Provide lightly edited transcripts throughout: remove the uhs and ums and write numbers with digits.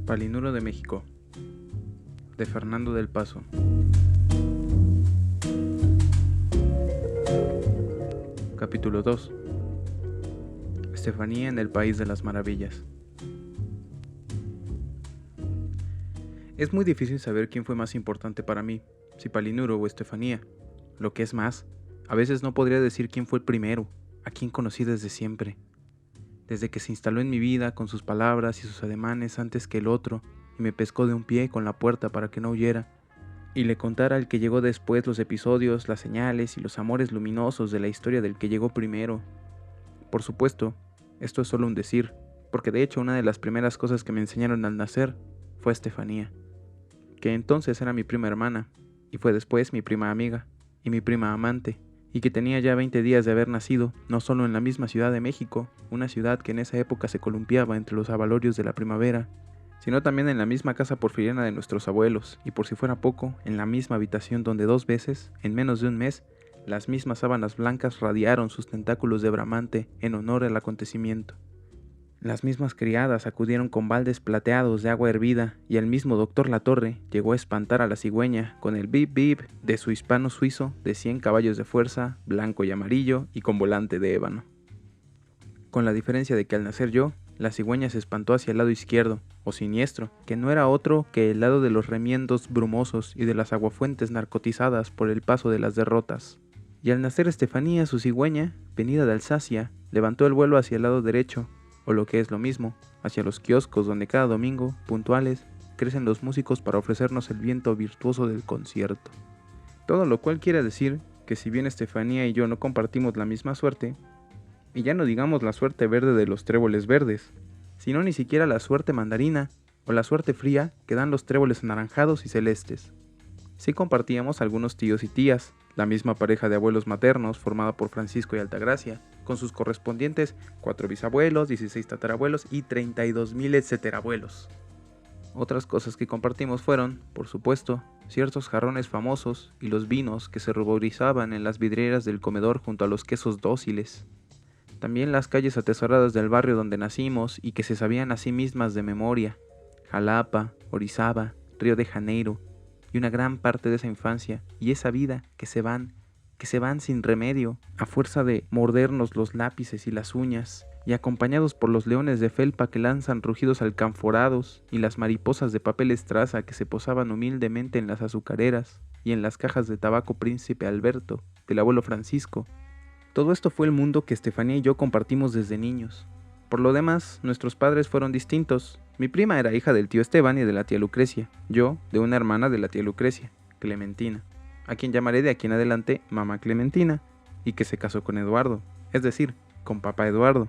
Palinuro de México, de Fernando del Paso. Capítulo 2. Estefanía en el País de las Maravillas. Es muy difícil saber quién fue más importante para mí, si Palinuro o Estefanía. Lo que es más, a veces no podría decir quién fue el primero, a quien conocí desde siempre. Desde que se instaló en mi vida con sus palabras y sus ademanes antes que el otro, y me pescó de un pie con la puerta para que no huyera, y le contara al que llegó después los episodios, las señales y los amores luminosos de la historia del que llegó primero. Por supuesto, esto es solo un decir, porque de hecho una de las primeras cosas que me enseñaron al nacer fue Estefanía, que entonces era mi prima hermana, y fue después mi prima amiga, y mi prima amante, y que tenía ya 20 días de haber nacido, no solo en la misma Ciudad de México, una ciudad que en esa época se columpiaba entre los abalorios de la primavera, sino también en la misma casa porfiriana de nuestros abuelos, y por si fuera poco, en la misma habitación donde 2 veces, en menos de un mes, las mismas sábanas blancas radiaron sus tentáculos de bramante en honor al acontecimiento. Las mismas criadas acudieron con baldes plateados de agua hervida, y el mismo doctor Latorre llegó a espantar a la cigüeña con el bip bip de su hispano suizo de 100 caballos de fuerza, blanco y amarillo y con volante de ébano. Con la diferencia de que al nacer yo, la cigüeña se espantó hacia el lado izquierdo, o siniestro, que no era otro que el lado de los remiendos brumosos y de las aguafuentes narcotizadas por el paso de las derrotas. Y al nacer Estefanía, su cigüeña, venida de Alsacia, levantó el vuelo hacia el lado derecho, o lo que es lo mismo, hacia los kioscos donde cada domingo, puntuales, crecen los músicos para ofrecernos el viento virtuoso del concierto. Todo lo cual quiere decir que si bien Estefanía y yo no compartimos la misma suerte, y ya no digamos la suerte verde de los tréboles verdes, sino ni siquiera la suerte mandarina o la suerte fría que dan los tréboles anaranjados y celestes. Sí compartíamos algunos tíos y tías, la misma pareja de abuelos maternos formada por Francisco y Altagracia, con sus correspondientes 4 bisabuelos, 16 tatarabuelos y 32,000 etcéterabuelos. Otras cosas que compartimos fueron, por supuesto, ciertos jarrones famosos y los vinos que se ruborizaban en las vidrieras del comedor junto a los quesos dóciles. También las calles atesoradas del barrio donde nacimos y que se sabían a sí mismas de memoria, Jalapa, Orizaba, Río de Janeiro, y una gran parte de esa infancia y esa vida que se van sin remedio, a fuerza de mordernos los lápices y las uñas, y acompañados por los leones de felpa que lanzan rugidos alcanforados y las mariposas de papel estraza que se posaban humildemente en las azucareras y en las cajas de tabaco Príncipe Alberto, del abuelo Francisco. Todo esto fue el mundo que Estefanía y yo compartimos desde niños. Por lo demás, nuestros padres fueron distintos. Mi prima era hija del tío Esteban y de la tía Lucrecia, yo de una hermana de la tía Lucrecia, Clementina, a quien llamaré de aquí en adelante Mamá Clementina, y que se casó con Eduardo, es decir, con Papá Eduardo.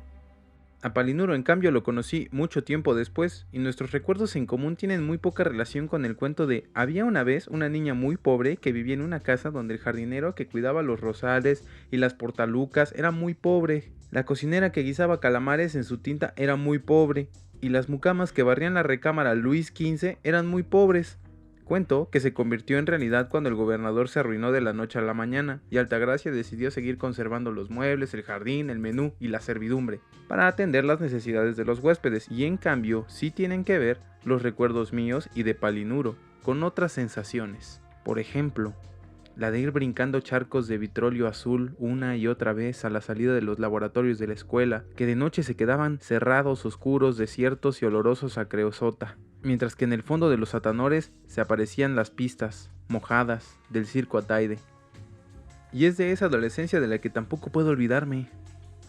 A Palinuro, en cambio, lo conocí mucho tiempo después, y nuestros recuerdos en común tienen muy poca relación con el cuento de había una vez una niña muy pobre que vivía en una casa donde el jardinero que cuidaba los rosales y las portalucas era muy pobre, la cocinera que guisaba calamares en su tinta era muy pobre, y las mucamas que barrían la recámara Luis XV eran muy pobres. Cuento que se convirtió en realidad cuando el gobernador se arruinó de la noche a la mañana y Altagracia decidió seguir conservando los muebles, el jardín, el menú y la servidumbre para atender las necesidades de los huéspedes, y en cambio sí tienen que ver los recuerdos míos y de Palinuro con otras sensaciones. Por ejemplo, la de ir brincando charcos de vitrolio azul una y otra vez a la salida de los laboratorios de la escuela, que de noche se quedaban cerrados, oscuros, desiertos y olorosos a creosota, mientras que en el fondo de los atanores se aparecían las pistas, mojadas, del circo Ataide. Y es de esa adolescencia de la que tampoco puedo olvidarme,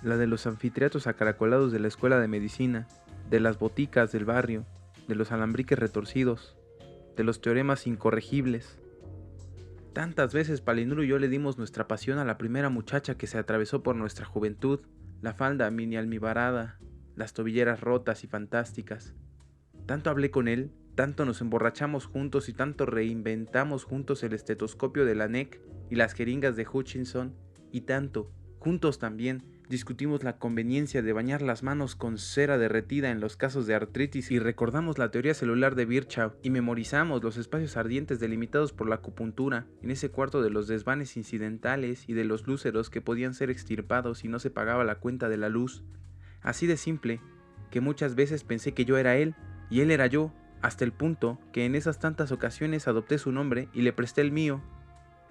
la de los anfiteatros acaracolados de la escuela de medicina, de las boticas del barrio, de los alambriques retorcidos, de los teoremas incorregibles. Tantas veces Palinuro y yo le dimos nuestra pasión a la primera muchacha que se atravesó por nuestra juventud, la falda mini almibarada, las tobilleras rotas y fantásticas. Tanto hablé con él, tanto nos emborrachamos juntos y tanto reinventamos juntos el estetoscopio de la NEC y las jeringas de Hutchinson, y tanto, juntos también, discutimos la conveniencia de bañar las manos con cera derretida en los casos de artritis y recordamos la teoría celular de Virchow y memorizamos los espacios ardientes delimitados por la acupuntura en ese cuarto de los desvanes incidentales y de los lúceros que podían ser extirpados si no se pagaba la cuenta de la luz. Así de simple, que muchas veces pensé que yo era él y él era yo, hasta el punto que en esas tantas ocasiones adopté su nombre y le presté el mío.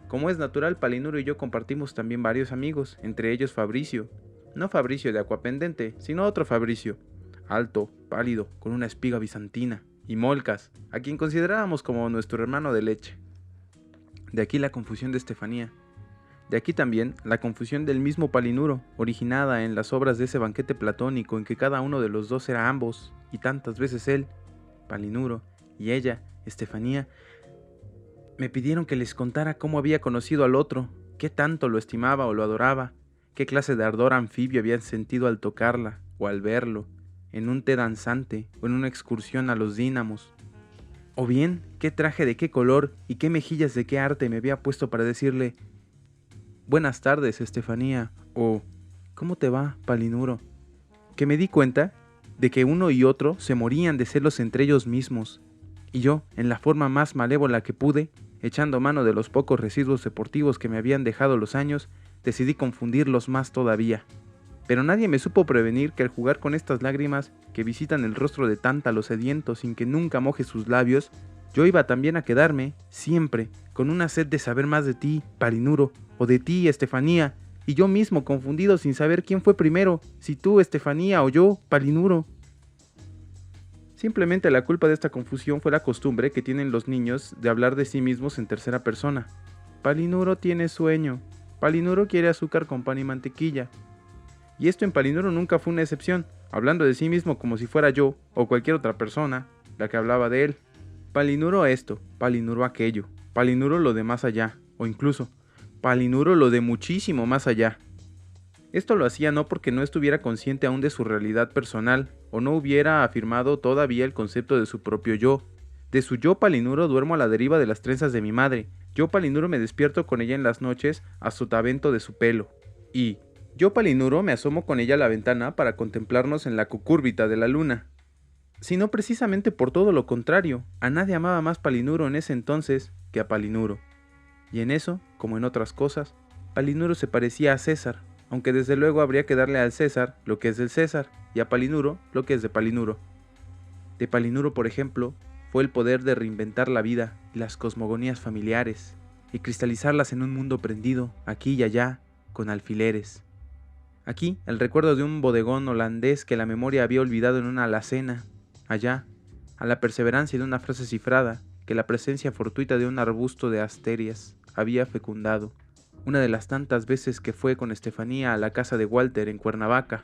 Como es natural, Palinuro y yo compartimos también varios amigos, entre ellos Fabricio. No Fabricio de Acuapendente, sino otro Fabricio, alto, pálido, con una espiga bizantina, y Molcas, a quien considerábamos como nuestro hermano de leche. De aquí la confusión de Estefanía. De aquí también la confusión del mismo Palinuro, originada en las obras de ese banquete platónico en que cada uno de los dos era ambos, y tantas veces él, Palinuro, y ella, Estefanía, me pidieron que les contara cómo había conocido al otro, qué tanto lo estimaba o lo adoraba, qué clase de ardor anfibio habían sentido al tocarla o al verlo, en un té danzante o en una excursión a los dínamos. O bien, qué traje de qué color y qué mejillas de qué arte me había puesto para decirle: «Buenas tardes, Estefanía», o «¿Cómo te va, Palinuro?». Que me di cuenta de que uno y otro se morían de celos entre ellos mismos, y yo, en la forma más malévola que pude, echando mano de los pocos residuos deportivos que me habían dejado los años, decidí confundirlos más todavía. Pero nadie me supo prevenir que al jugar con estas lágrimas que visitan el rostro de Tántalo sediento sin que nunca moje sus labios, yo iba también a quedarme, siempre, con una sed de saber más de ti, Palinuro, o de ti, Estefanía, y yo mismo confundido sin saber quién fue primero, si tú, Estefanía, o yo, Palinuro. Simplemente la culpa de esta confusión fue la costumbre que tienen los niños de hablar de sí mismos en tercera persona. Palinuro tiene sueño, Palinuro quiere azúcar con pan y mantequilla. Y esto en Palinuro nunca fue una excepción, hablando de sí mismo como si fuera yo, o cualquier otra persona, la que hablaba de él. Palinuro esto, Palinuro aquello, Palinuro lo de más allá, o incluso, Palinuro lo de muchísimo más allá. Esto lo hacía no porque no estuviera consciente aún de su realidad personal, o no hubiera afirmado todavía el concepto de su propio yo. De su yo Palinuro duermo a la deriva de las trenzas de mi madre, yo Palinuro me despierto con ella en las noches a sotavento de su pelo, y yo Palinuro me asomo con ella a la ventana para contemplarnos en la cucúrbita de la luna. Sino precisamente por todo lo contrario, a nadie amaba más Palinuro en ese entonces que a Palinuro. Y en eso, como en otras cosas, Palinuro se parecía a César, aunque desde luego habría que darle al César lo que es del César, y a Palinuro lo que es de Palinuro. De Palinuro, por ejemplo, fue el poder de reinventar la vida y las cosmogonías familiares, y cristalizarlas en un mundo prendido, aquí y allá, con alfileres. Aquí, el recuerdo de un bodegón holandés que la memoria había olvidado en una alacena. Allá, a la perseverancia de una frase cifrada que la presencia fortuita de un arbusto de asterias había fecundado. Una de las tantas veces que fue con Estefanía a la casa de Walter en Cuernavaca.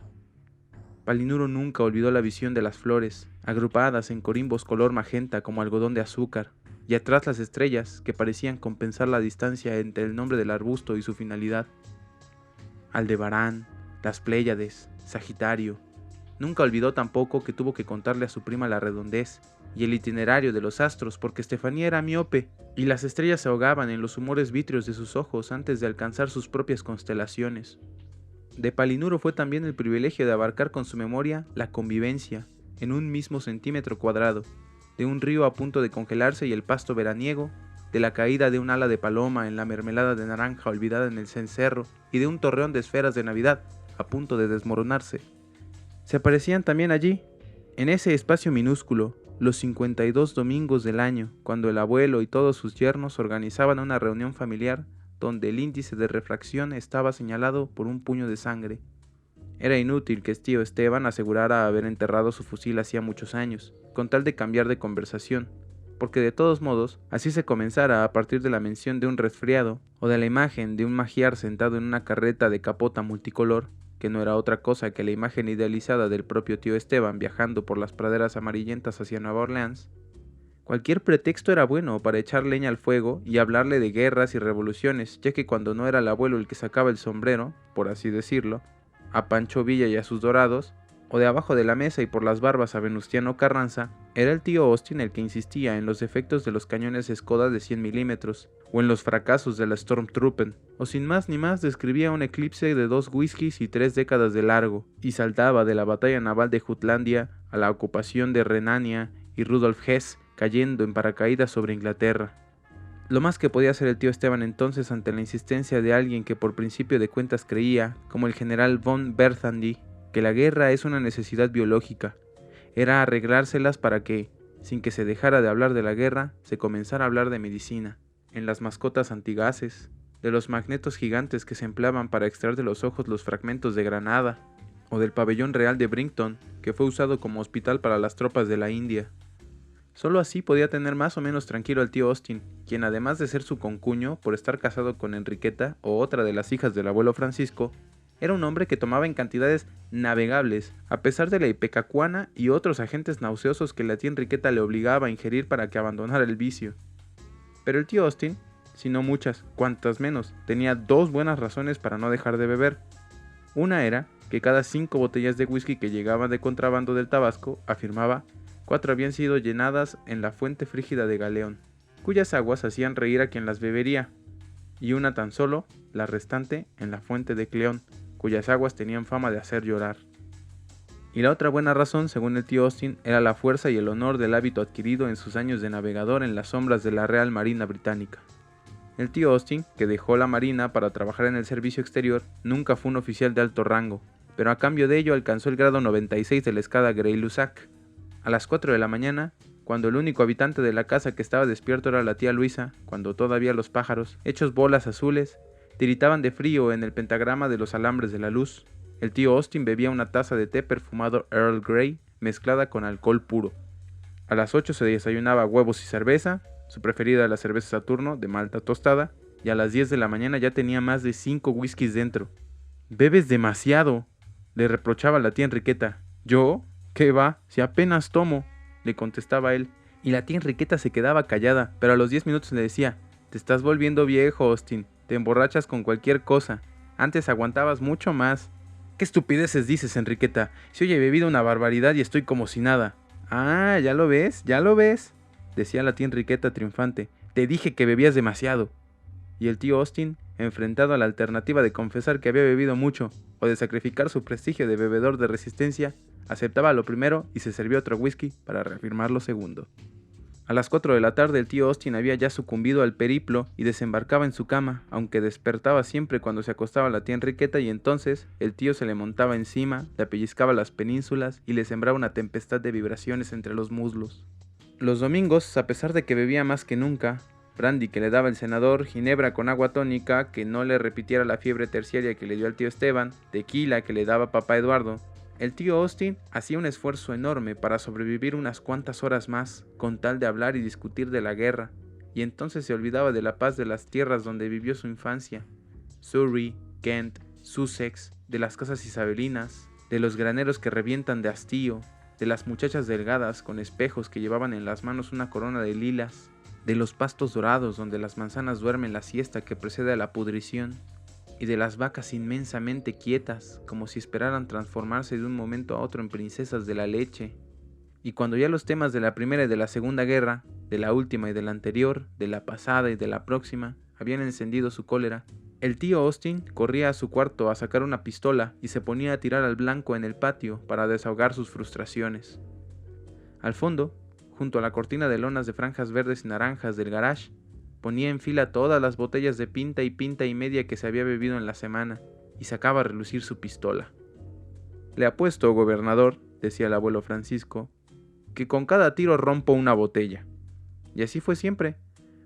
Palinuro nunca olvidó la visión de las flores, agrupadas en corimbos color magenta como algodón de azúcar, y atrás las estrellas que parecían compensar la distancia entre el nombre del arbusto y su finalidad. Aldebarán, las Pléyades, Sagitario. Nunca olvidó tampoco que tuvo que contarle a su prima la redondez y el itinerario de los astros porque Estefanía era miope y las estrellas se ahogaban en los humores vítreos de sus ojos antes de alcanzar sus propias constelaciones. De Palinuro fue también el privilegio de abarcar con su memoria la convivencia, en un mismo centímetro cuadrado, de un río a punto de congelarse y el pasto veraniego, de la caída de un ala de paloma en la mermelada de naranja olvidada en el cencerro y de un torreón de esferas de Navidad a punto de desmoronarse. Se aparecían también allí, en ese espacio minúsculo, los 52 domingos del año, cuando el abuelo y todos sus yernos organizaban una reunión familiar donde el índice de refracción estaba señalado por un puño de sangre. Era inútil que tío Esteban asegurara haber enterrado su fusil hacía muchos años, con tal de cambiar de conversación, porque de todos modos, así se comenzara a partir de la mención de un resfriado o de la imagen de un magiar sentado en una carreta de capota multicolor, que no era otra cosa que la imagen idealizada del propio tío Esteban viajando por las praderas amarillentas hacia Nueva Orleans. Cualquier pretexto era bueno para echar leña al fuego y hablarle de guerras y revoluciones, ya que cuando no era el abuelo el que sacaba el sombrero, por así decirlo, a Pancho Villa y a sus dorados, o de abajo de la mesa y por las barbas a Venustiano Carranza, era el tío Austin el que insistía en los defectos de los cañones Skoda de 100 milímetros, o en los fracasos de la Stormtruppen, o sin más ni más describía un eclipse de 2 whiskies y 3 décadas de largo, y saltaba de la batalla naval de Jutlandia a la ocupación de Renania y Rudolf Hess cayendo en paracaídas sobre Inglaterra. Lo más que podía hacer el tío Esteban entonces ante la insistencia de alguien que por principio de cuentas creía, como el general von Berthandy, que la guerra es una necesidad biológica, era arreglárselas para que, sin que se dejara de hablar de la guerra, se comenzara a hablar de medicina, en las mascotas antigases, de los magnetos gigantes que se empleaban para extraer de los ojos los fragmentos de granada, o del pabellón real de Brighton, que fue usado como hospital para las tropas de la India. Solo así podía tener más o menos tranquilo al tío Austin, quien además de ser su concuño por estar casado con Enriqueta o otra de las hijas del abuelo Francisco, era un hombre que tomaba en cantidades navegables, a pesar de la ipecacuana y otros agentes nauseosos que la tía Enriqueta le obligaba a ingerir para que abandonara el vicio. Pero el tío Austin, si no muchas, cuantas menos, tenía dos buenas razones para no dejar de beber. Una era que cada 5 botellas de whisky que llegaban de contrabando del Tabasco, afirmaba, 4 habían sido llenadas en la fuente frígida de Galeón, cuyas aguas hacían reír a quien las bebería, y una tan solo, la restante, en la fuente de Cleón, cuyas aguas tenían fama de hacer llorar. Y la otra buena razón, según el tío Austin, era la fuerza y el honor del hábito adquirido en sus años de navegador en las sombras de la Real Marina Británica. El tío Austin, que dejó la marina para trabajar en el servicio exterior, nunca fue un oficial de alto rango, pero a cambio de ello alcanzó el grado 96 de la escala Grey-Lussac. A las 4 de la mañana, cuando el único habitante de la casa que estaba despierto era la tía Luisa, cuando todavía los pájaros, hechos bolas azules, tiritaban de frío en el pentagrama de los alambres de la luz, el tío Austin bebía una taza de té perfumado Earl Grey mezclada con alcohol puro. A las 8 se desayunaba huevos y cerveza, su preferida la cerveza Saturno de malta tostada, y a las 10 de la mañana ya tenía más de 5 whiskies dentro. «Bebes demasiado», le reprochaba la tía Enriqueta. «¿Yo? ¿Qué va? Si apenas tomo», le contestaba él, y la tía Enriqueta se quedaba callada, pero a los 10 minutos le decía: «Te estás volviendo viejo, Austin, te emborrachas con cualquier cosa, antes aguantabas mucho más». «¿Qué estupideces dices, Enriqueta? Si hoy he bebido una barbaridad y estoy como si nada». «Ah, ya lo ves, decía la tía Enriqueta triunfante. «Te dije que bebías demasiado». Y el tío Austin, enfrentado a la alternativa de confesar que había bebido mucho o de sacrificar su prestigio de bebedor de resistencia, aceptaba lo primero y se servía otro whisky para reafirmar lo segundo. A las 4 de la tarde el tío Austin había ya sucumbido al periplo y desembarcaba en su cama, aunque despertaba siempre cuando se acostaba la tía Enriqueta, y entonces el tío se le montaba encima, le pellizcaba las penínsulas y le sembraba una tempestad de vibraciones entre los muslos. Los domingos, a pesar de que bebía más que nunca, brandy que le daba el senador, ginebra con agua tónica que no le repitiera la fiebre terciaria que le dio al tío Esteban, tequila que le daba papá Eduardo, el tío Austin hacía un esfuerzo enorme para sobrevivir unas cuantas horas más, con tal de hablar y discutir de la guerra, y entonces se olvidaba de la paz de las tierras donde vivió su infancia: Surrey, Kent, Sussex, de las casas isabelinas, de los graneros que revientan de hastío, de las muchachas delgadas con espejos que llevaban en las manos una corona de lilas, de los pastos dorados donde las manzanas duermen la siesta que precede a la pudrición, y de las vacas inmensamente quietas, como si esperaran transformarse de un momento a otro en princesas de la leche. Y cuando ya los temas de la Primera y de la Segunda Guerra, de la última y de la anterior, de la pasada y de la próxima, habían encendido su cólera, el tío Austin corría a su cuarto a sacar una pistola y se ponía a tirar al blanco en el patio para desahogar sus frustraciones. Al fondo, junto a la cortina de lonas de franjas verdes y naranjas del garage, ponía en fila todas las botellas de pinta y media que se había bebido en la semana, y sacaba a relucir su pistola. «Le apuesto, gobernador», decía el abuelo Francisco, «que con cada tiro rompo una botella». Y así fue siempre.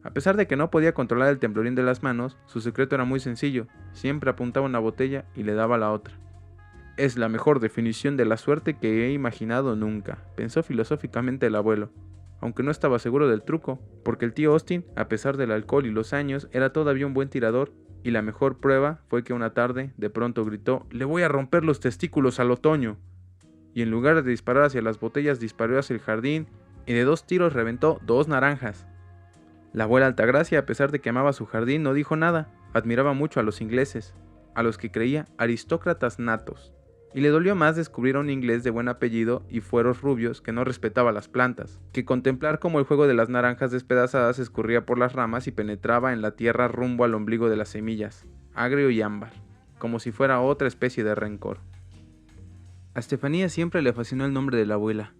A pesar de que no podía controlar el temblorín de las manos, su secreto era muy sencillo: siempre apuntaba una botella y le daba la otra. «Es la mejor definición de la suerte que he imaginado nunca», pensó filosóficamente el abuelo, aunque no estaba seguro del truco, porque el tío Austin, a pesar del alcohol y los años, era todavía un buen tirador, y la mejor prueba fue que una tarde, de pronto gritó: «¡Le voy a romper los testículos al otoño!», y en lugar de disparar hacia las botellas, disparó hacia el jardín, y de 2 tiros reventó 2 naranjas. La abuela Altagracia, a pesar de que amaba su jardín, no dijo nada. Admiraba mucho a los ingleses, a los que creía aristócratas natos, y le dolió más descubrir a un inglés de buen apellido y fueros rubios que no respetaba las plantas, que contemplar cómo el juego de las naranjas despedazadas escurría por las ramas y penetraba en la tierra rumbo al ombligo de las semillas, agrio y ámbar, como si fuera otra especie de rencor. A Estefanía siempre le fascinó el nombre de la abuela,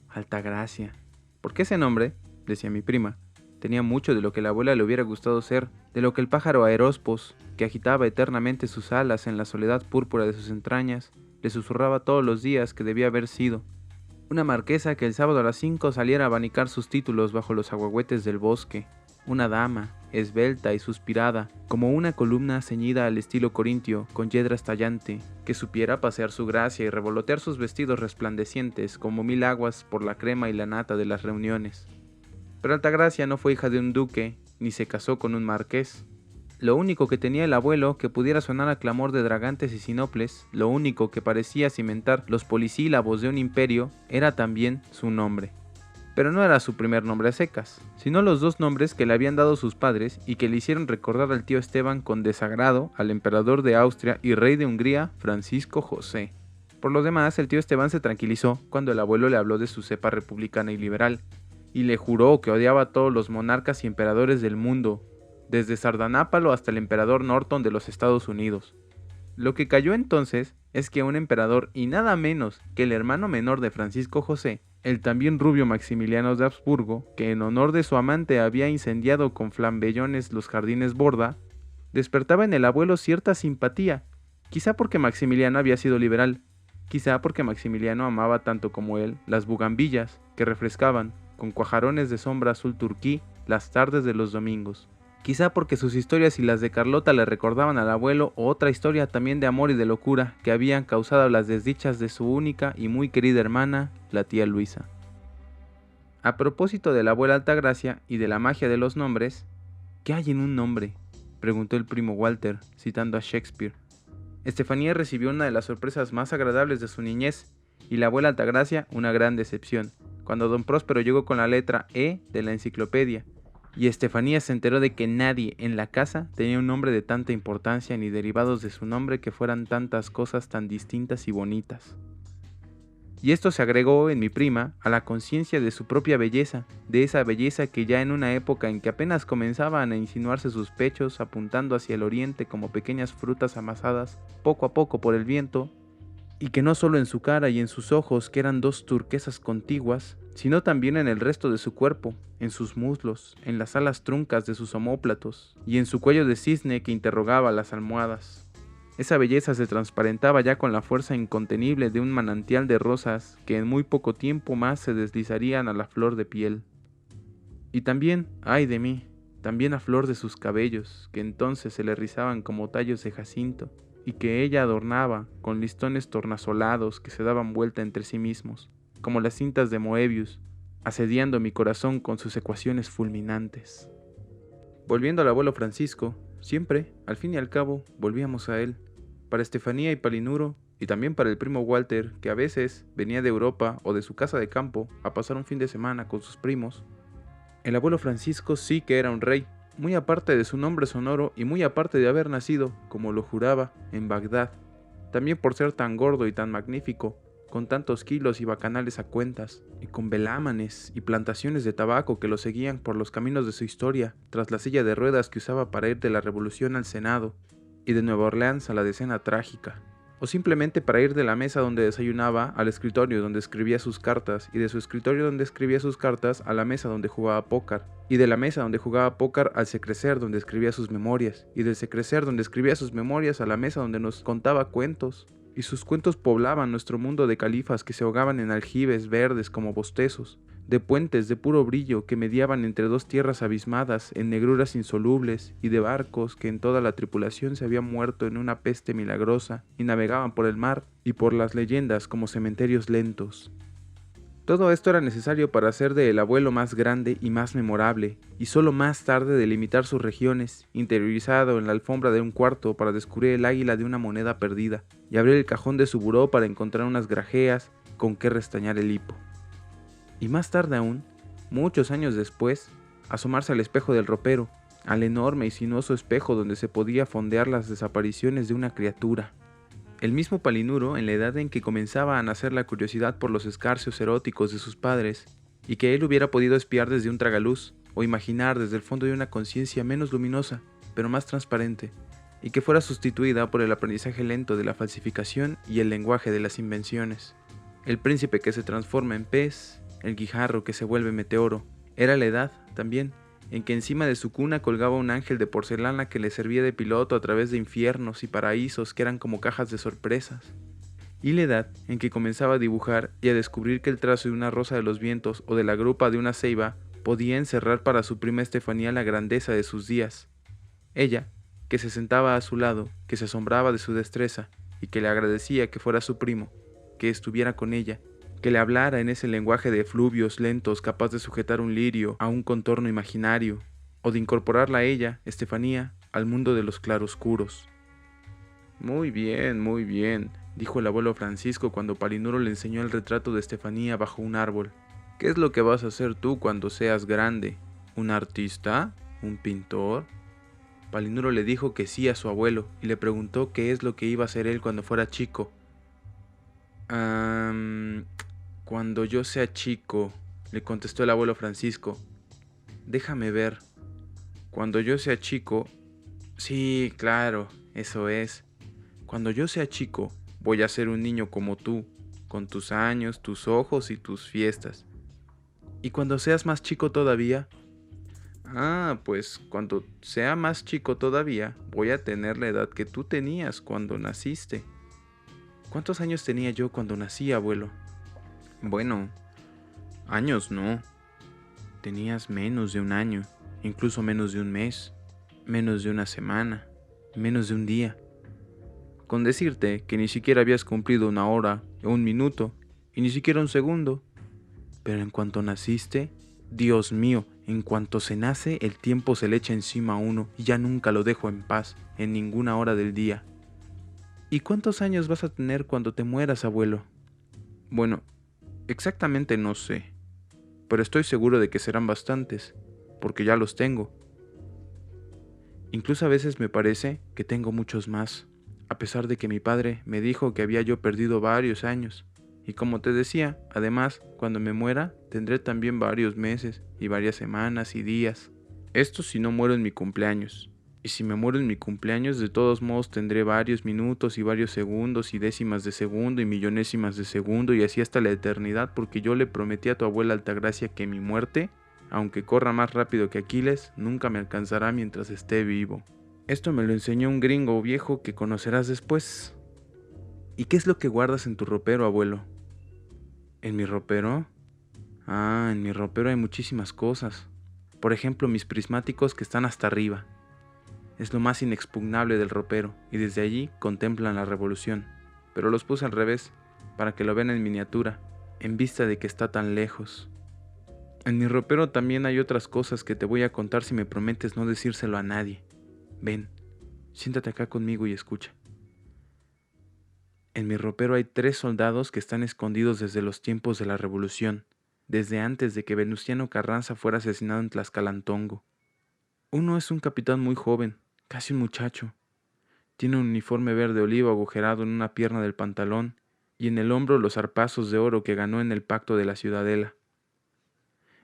Altagracia. ¿Por qué ese nombre?, decía mi prima. Tenía mucho de lo que la abuela le hubiera gustado ser, de lo que el pájaro Aerospos, que agitaba eternamente sus alas en la soledad púrpura de sus entrañas, le susurraba todos los días que debía haber sido. Una marquesa que el sábado a las 5 saliera a abanicar sus títulos bajo los ahuehuetes del bosque. Una dama, esbelta y suspirada, como una columna ceñida al estilo corintio, con yedra estallante, que supiera pasear su gracia y revolotear sus vestidos resplandecientes como 1000 aguas por la crema y la nata de las reuniones. Pero Altagracia no fue hija de un duque, ni se casó con un marqués. Lo único que tenía el abuelo que pudiera sonar a clamor de dragantes y sinoples, lo único que parecía cimentar los polisílabos de un imperio, era también su nombre. Pero no era su primer nombre a secas, sino los 2 nombres que le habían dado sus padres y que le hicieron recordar al tío Esteban con desagrado al emperador de Austria y rey de Hungría, Francisco José. Por lo demás, el tío Esteban se tranquilizó cuando el abuelo le habló de su cepa republicana y liberal, y le juró que odiaba a todos los monarcas y emperadores del mundo, desde Sardanápalo hasta el emperador Norton de los Estados Unidos. Lo que cayó entonces es que un emperador y nada menos que el hermano menor de Francisco José, el también rubio Maximiliano de Habsburgo, que en honor de su amante había incendiado con flambellones los jardines Borda, despertaba en el abuelo cierta simpatía, quizá porque Maximiliano había sido liberal, quizá porque Maximiliano amaba tanto como él las bugambillas que refrescaban, con cuajarones de sombra azul turquí, las tardes de los domingos. Quizá porque sus historias y las de Carlota le recordaban al abuelo otra historia también de amor y de locura que habían causado las desdichas de su única y muy querida hermana, la tía Luisa. A propósito de la abuela Altagracia y de la magia de los nombres, ¿qué hay en un nombre?, preguntó el primo Walter, citando a Shakespeare. Estefanía recibió una de las sorpresas más agradables de su niñez, y la abuela Altagracia una gran decepción, cuando don Próspero llegó con la letra E de la enciclopedia, y Estefanía se enteró de que nadie en la casa tenía un nombre de tanta importancia ni derivados de su nombre que fueran tantas cosas tan distintas y bonitas. Y esto se agregó en mi prima a la conciencia de su propia belleza, de esa belleza que ya en una época en que apenas comenzaban a insinuarse sus pechos apuntando hacia el oriente como pequeñas frutas amasadas poco a poco por el viento, y que no solo en su cara y en sus ojos, que eran 2 turquesas contiguas, sino también en el resto de su cuerpo, en sus muslos, en las alas truncas de sus omóplatos, y en su cuello de cisne que interrogaba las almohadas. Esa belleza se transparentaba ya con la fuerza incontenible de un manantial de rosas que en muy poco tiempo más se deslizarían a la flor de piel. Y también, ay de mí, también a flor de sus cabellos, que entonces se le rizaban como tallos de jacinto, y que ella adornaba con listones tornasolados que se daban vuelta entre sí mismos, como las cintas de Moebius, asediando mi corazón con sus ecuaciones fulminantes. Volviendo al abuelo Francisco, siempre, al fin y al cabo, volvíamos a él. Para Estefanía y Palinuro, y también para el primo Walter, que a veces venía de Europa o de su casa de campo a pasar un fin de semana con sus primos, el abuelo Francisco sí que era un rey, muy aparte de su nombre sonoro y muy aparte de haber nacido, como lo juraba, en Bagdad, también por ser tan gordo y tan magnífico, con tantos kilos y bacanales a cuentas, y con velámanes y plantaciones de tabaco que lo seguían por los caminos de su historia, tras la silla de ruedas que usaba para ir de la Revolución al Senado, y de Nueva Orleans a la Decena Trágica, o simplemente para ir de la mesa donde desayunaba al escritorio donde escribía sus cartas, y de su escritorio donde escribía sus cartas a la mesa donde jugaba póker, y de la mesa donde jugaba póker al secrecer donde escribía sus memorias, y del secrecer donde escribía sus memorias a la mesa donde nos contaba cuentos, y sus cuentos poblaban nuestro mundo de califas que se ahogaban en aljibes verdes como bostezos, de puentes de puro brillo que mediaban entre 2 tierras abismadas en negruras insolubles, y de barcos que en toda la tripulación se habían muerto en una peste milagrosa y navegaban por el mar y por las leyendas como cementerios lentos. Todo esto era necesario para hacer de el abuelo más grande y más memorable, y solo más tarde delimitar sus regiones, interiorizado en la alfombra de un cuarto para descubrir el águila de una moneda perdida, y abrir el cajón de su buró para encontrar unas grajeas con que restañar el hipo. Y más tarde aún, muchos años después, asomarse al espejo del ropero, al enorme y sinuoso espejo donde se podía fondear las desapariciones de una criatura. El mismo Palinuro, en la edad en que comenzaba a nacer la curiosidad por los escarcios eróticos de sus padres, y que él hubiera podido espiar desde un tragaluz, o imaginar desde el fondo de una conciencia menos luminosa, pero más transparente, y que fuera sustituida por el aprendizaje lento de la falsificación y el lenguaje de las invenciones. El príncipe que se transforma en pez, el guijarro que se vuelve meteoro, era la edad, también, en que encima de su cuna colgaba un ángel de porcelana que le servía de piloto a través de infiernos y paraísos que eran como cajas de sorpresas. y la edad en que comenzaba a dibujar y a descubrir que el trazo de una rosa de los vientos o de la grupa de una ceiba podía encerrar para su prima Estefanía la grandeza de sus días. Ella, que se sentaba a su lado, que se asombraba de su destreza y que le agradecía que fuera su primo, que estuviera con ella, que le hablara en ese lenguaje de efluvios lentos capaz de sujetar un lirio a un contorno imaginario, o de incorporarla a ella, Estefanía, al mundo de los claroscuros. Muy bien, dijo el abuelo Francisco cuando Palinuro le enseñó el retrato de Estefanía bajo un árbol. ¿Qué es lo que vas a hacer tú cuando seas grande? ¿Un artista? ¿Un pintor? Palinuro le dijo que sí a su abuelo y le preguntó qué es lo que iba a hacer él cuando fuera chico. Cuando yo sea chico, le contestó el abuelo Francisco. Déjame ver. Cuando yo sea chico... Sí, claro, eso es. Cuando yo sea chico, voy a ser un niño como tú, con tus años, tus ojos y tus fiestas. ¿Y cuando seas más chico todavía? Pues cuando sea más chico todavía, voy a tener la edad que tú tenías cuando naciste. ¿Cuántos años tenía yo cuando nací, abuelo? Bueno, años no. Tenías menos de un año, incluso menos de un mes, menos de una semana, menos de un día. Con decirte que ni siquiera habías cumplido una hora, o un minuto, y ni siquiera un segundo. Pero en cuanto naciste, Dios mío, en cuanto se nace, el tiempo se le echa encima a uno y ya nunca lo dejo en paz, en ninguna hora del día. ¿Y cuántos años vas a tener cuando te mueras, abuelo? Bueno, exactamente no sé, pero estoy seguro de que serán bastantes, porque ya los tengo. Incluso a veces me parece que tengo muchos más, a pesar de que mi padre me dijo que había yo perdido varios años. Y como te decía, además, cuando me muera, tendré también varios meses y varias semanas y días. Esto si no muero en mi cumpleaños. Y si me muero en mi cumpleaños, de todos modos tendré varios minutos y varios segundos y décimas de segundo y millonésimas de segundo y así hasta la eternidad, porque yo le prometí a tu abuela Altagracia que mi muerte, aunque corra más rápido que Aquiles, nunca me alcanzará mientras esté vivo. Esto me lo enseñó un gringo viejo que conocerás después. ¿Y qué es lo que guardas en tu ropero, abuelo? ¿En mi ropero? En mi ropero hay muchísimas cosas. Por ejemplo, mis prismáticos que están hasta arriba. Es lo más inexpugnable del ropero, y desde allí contemplan la revolución. Pero los puse al revés, para que lo vean en miniatura, en vista de que está tan lejos. En mi ropero también hay otras cosas que te voy a contar si me prometes no decírselo a nadie. Ven, siéntate acá conmigo y escucha. En mi ropero hay 3 soldados que están escondidos desde los tiempos de la Revolución, desde antes de que Venustiano Carranza fuera asesinado en Tlaxcalantongo. Uno es un capitán muy joven, casi un muchacho. Tiene un uniforme verde olivo agujerado en una pierna del pantalón y en el hombro los zarpazos de oro que ganó en el pacto de la Ciudadela.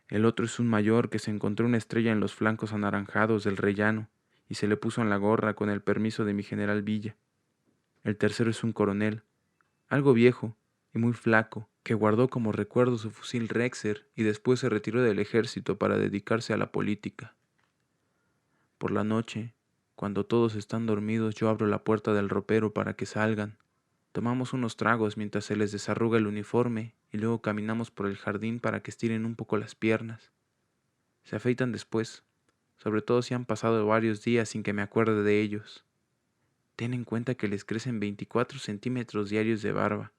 El otro es un mayor que se encontró una estrella en los flancos anaranjados del rellano y se le puso en la gorra con el permiso de mi general Villa. El tercero es un coronel, algo viejo y muy flaco, que guardó como recuerdo su fusil Rexer y después se retiró del ejército para dedicarse a la política. Por la noche, cuando todos están dormidos, yo abro la puerta del ropero para que salgan. Tomamos unos tragos mientras se les desarruga el uniforme y luego caminamos por el jardín para que estiren un poco las piernas. Se afeitan después, sobre todo si han pasado varios días sin que me acuerde de ellos. Ten en cuenta que les crecen 24 centímetros diarios de barba,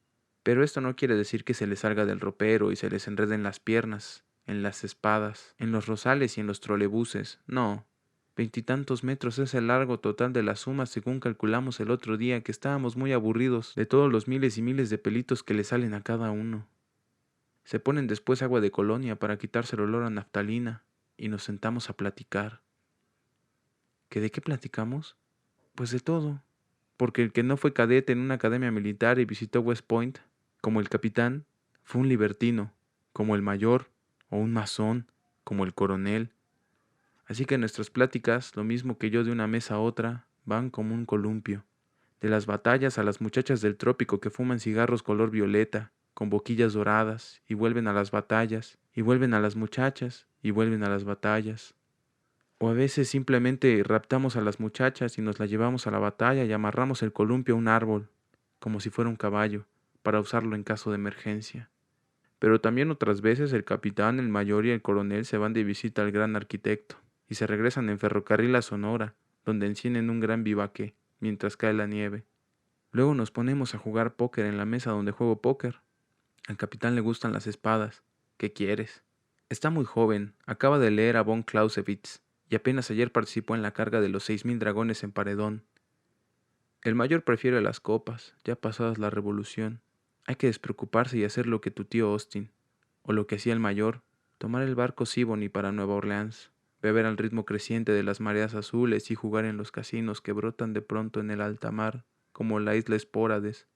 pero esto no quiere decir que se les salga del ropero y se les enreden las piernas, en las espadas, en los rosales y en los trolebuses, no. 20 y tantos metros es el largo total de la suma según calculamos el otro día, que estábamos muy aburridos de todos los miles y miles de pelitos que le salen a cada uno. Se ponen después agua de colonia para quitarse el olor a naftalina y nos sentamos a platicar. ¿Qué de qué platicamos? Pues de todo. Porque el que no fue cadete en una academia militar y visitó West Point, como el capitán, fue un libertino, como el mayor, o un masón, como el coronel. Así que nuestras pláticas, lo mismo que yo de una mesa a otra, van como un columpio. De las batallas a las muchachas del trópico que fuman cigarros color violeta, con boquillas doradas, y vuelven a las batallas, y vuelven a las muchachas, y vuelven a las batallas. O a veces simplemente raptamos a las muchachas y nos las llevamos a la batalla y amarramos el columpio a un árbol, como si fuera un caballo, para usarlo en caso de emergencia. Pero también otras veces el capitán, el mayor y el coronel se van de visita al gran arquitecto y se regresan en ferrocarril a Sonora, donde encienden un gran vivaque mientras cae la nieve. Luego nos ponemos a jugar póker en la mesa donde juego póker. Al capitán le gustan las espadas. ¿Qué quieres? Está muy joven, acaba de leer a von Clausewitz y apenas ayer participó en la carga de los 6000 dragones en Paredón. El mayor prefiere las copas, ya pasadas la revolución. Hay que despreocuparse y hacer lo que tu tío Austin, o lo que hacía el mayor, tomar el barco Siboney para Nueva Orleans, beber al ritmo creciente de las mareas azules y jugar en los casinos que brotan de pronto en el alta mar, como la isla Espórades.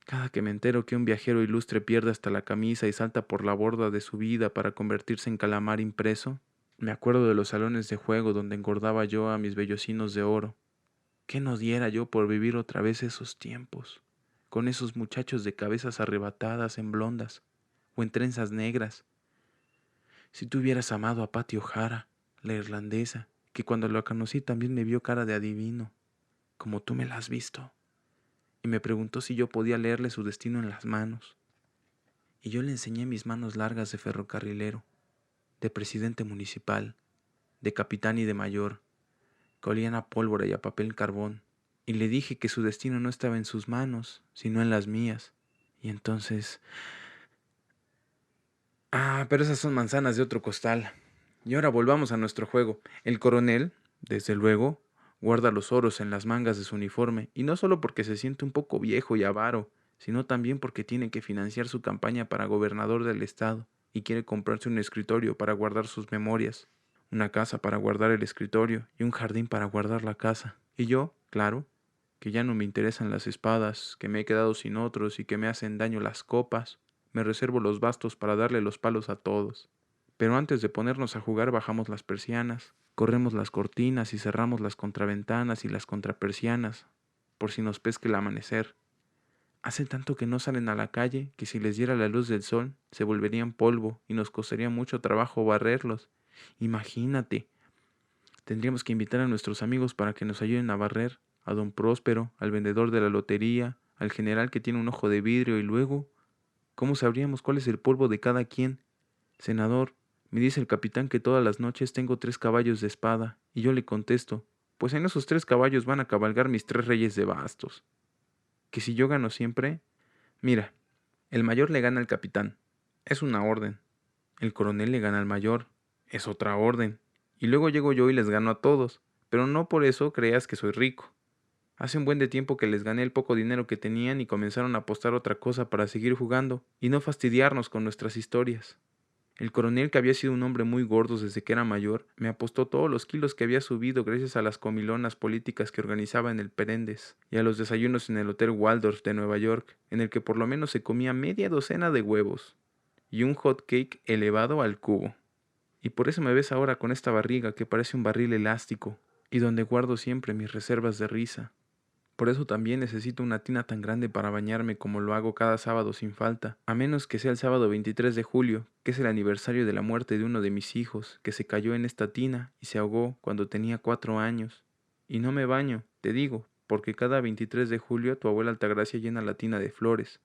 Cada que me entero que un viajero ilustre pierde hasta la camisa y salta por la borda de su vida para convertirse en calamar impreso, me acuerdo de los salones de juego donde engordaba yo a mis vellocinos de oro. ¿Qué no diera yo por vivir otra vez esos tiempos, con esos muchachos de cabezas arrebatadas en blondas o en trenzas negras? Si tú hubieras amado a Patty O'Hara, la irlandesa, que cuando la conocí también me vio cara de adivino, como tú me la has visto, y me preguntó si yo podía leerle su destino en las manos. Y yo le enseñé mis manos largas de ferrocarrilero, de presidente municipal, de capitán y de mayor, que olían a pólvora y a papel carbón, y le dije que su destino no estaba en sus manos, sino en las mías. Y entonces... pero esas son manzanas de otro costal. Y ahora volvamos a nuestro juego. El coronel, desde luego, guarda los oros en las mangas de su uniforme, y no solo porque se siente un poco viejo y avaro, sino también porque tiene que financiar su campaña para gobernador del estado, y quiere comprarse un escritorio para guardar sus memorias, una casa para guardar el escritorio y un jardín para guardar la casa. Y yo, claro, que ya no me interesan las espadas, que me he quedado sin otros y que me hacen daño las copas, me reservo los bastos para darle los palos a todos. Pero antes de ponernos a jugar bajamos las persianas, corremos las cortinas y cerramos las contraventanas y las contrapersianas, por si nos pesque el amanecer. Hace tanto que no salen a la calle que si les diera la luz del sol se volverían polvo y nos costaría mucho trabajo barrerlos. Imagínate, tendríamos que invitar a nuestros amigos para que nos ayuden a barrer, a don Próspero, al vendedor de la lotería, al general que tiene un ojo de vidrio y luego, ¿cómo sabríamos cuál es el polvo de cada quien? Senador, me dice el capitán que todas las noches tengo 3 caballos de espada, y yo le contesto, pues en esos 3 caballos van a cabalgar mis 3 reyes de bastos. Que si yo gano siempre, mira, el mayor le gana al capitán, es una orden. El coronel le gana al mayor, es otra orden. Y luego llego yo y les gano a todos, pero no por eso creas que soy rico. Hace un buen de tiempo que les gané el poco dinero que tenían y comenzaron a apostar otra cosa para seguir jugando y no fastidiarnos con nuestras historias. El coronel, que había sido un hombre muy gordo desde que era mayor, me apostó todos los kilos que había subido gracias a las comilonas políticas que organizaba en el Perendes y a los desayunos en el Hotel Waldorf de Nueva York, en el que por lo menos se comía media docena de huevos y un hot cake elevado al cubo. Y por eso me ves ahora con esta barriga que parece un barril elástico y donde guardo siempre mis reservas de risa. Por eso también necesito una tina tan grande para bañarme como lo hago cada sábado sin falta, a menos que sea el sábado 23 de julio, que es el aniversario de la muerte de uno de mis hijos, que se cayó en esta tina y se ahogó cuando tenía 4 años. Y no me baño, te digo, porque cada 23 de julio tu abuela Altagracia llena la tina de flores.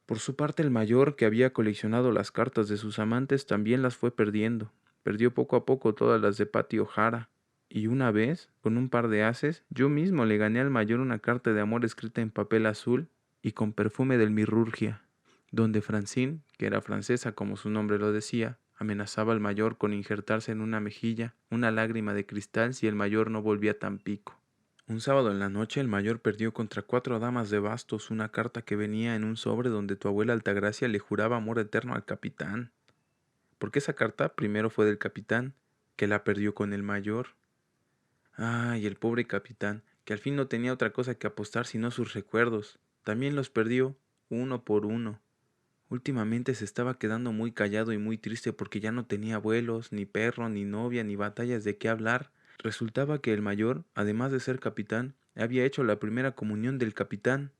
Por su parte el mayor, que había coleccionado las cartas de sus amantes, también las fue perdiendo. Perdió poco a poco todas las de Patty O'Hara. Y una vez, con un par de haces, yo mismo le gané al mayor una carta de amor escrita en papel azul y con perfume del Mirurgia, donde Francine, que era francesa como su nombre lo decía, amenazaba al mayor con injertarse en una mejilla una lágrima de cristal si el mayor no volvía a Tampico. Un sábado en la noche el mayor perdió contra 4 damas de bastos una carta que venía en un sobre donde tu abuela Altagracia le juraba amor eterno al capitán. Porque esa carta primero fue del capitán, que la perdió con el mayor. Y el pobre capitán, que al fin no tenía otra cosa que apostar sino sus recuerdos. También los perdió, uno por uno. Últimamente se estaba quedando muy callado y muy triste porque ya no tenía abuelos, ni perro, ni novia, ni batallas de qué hablar. Resultaba que el mayor, además de ser capitán, había hecho la primera comunión del capitán,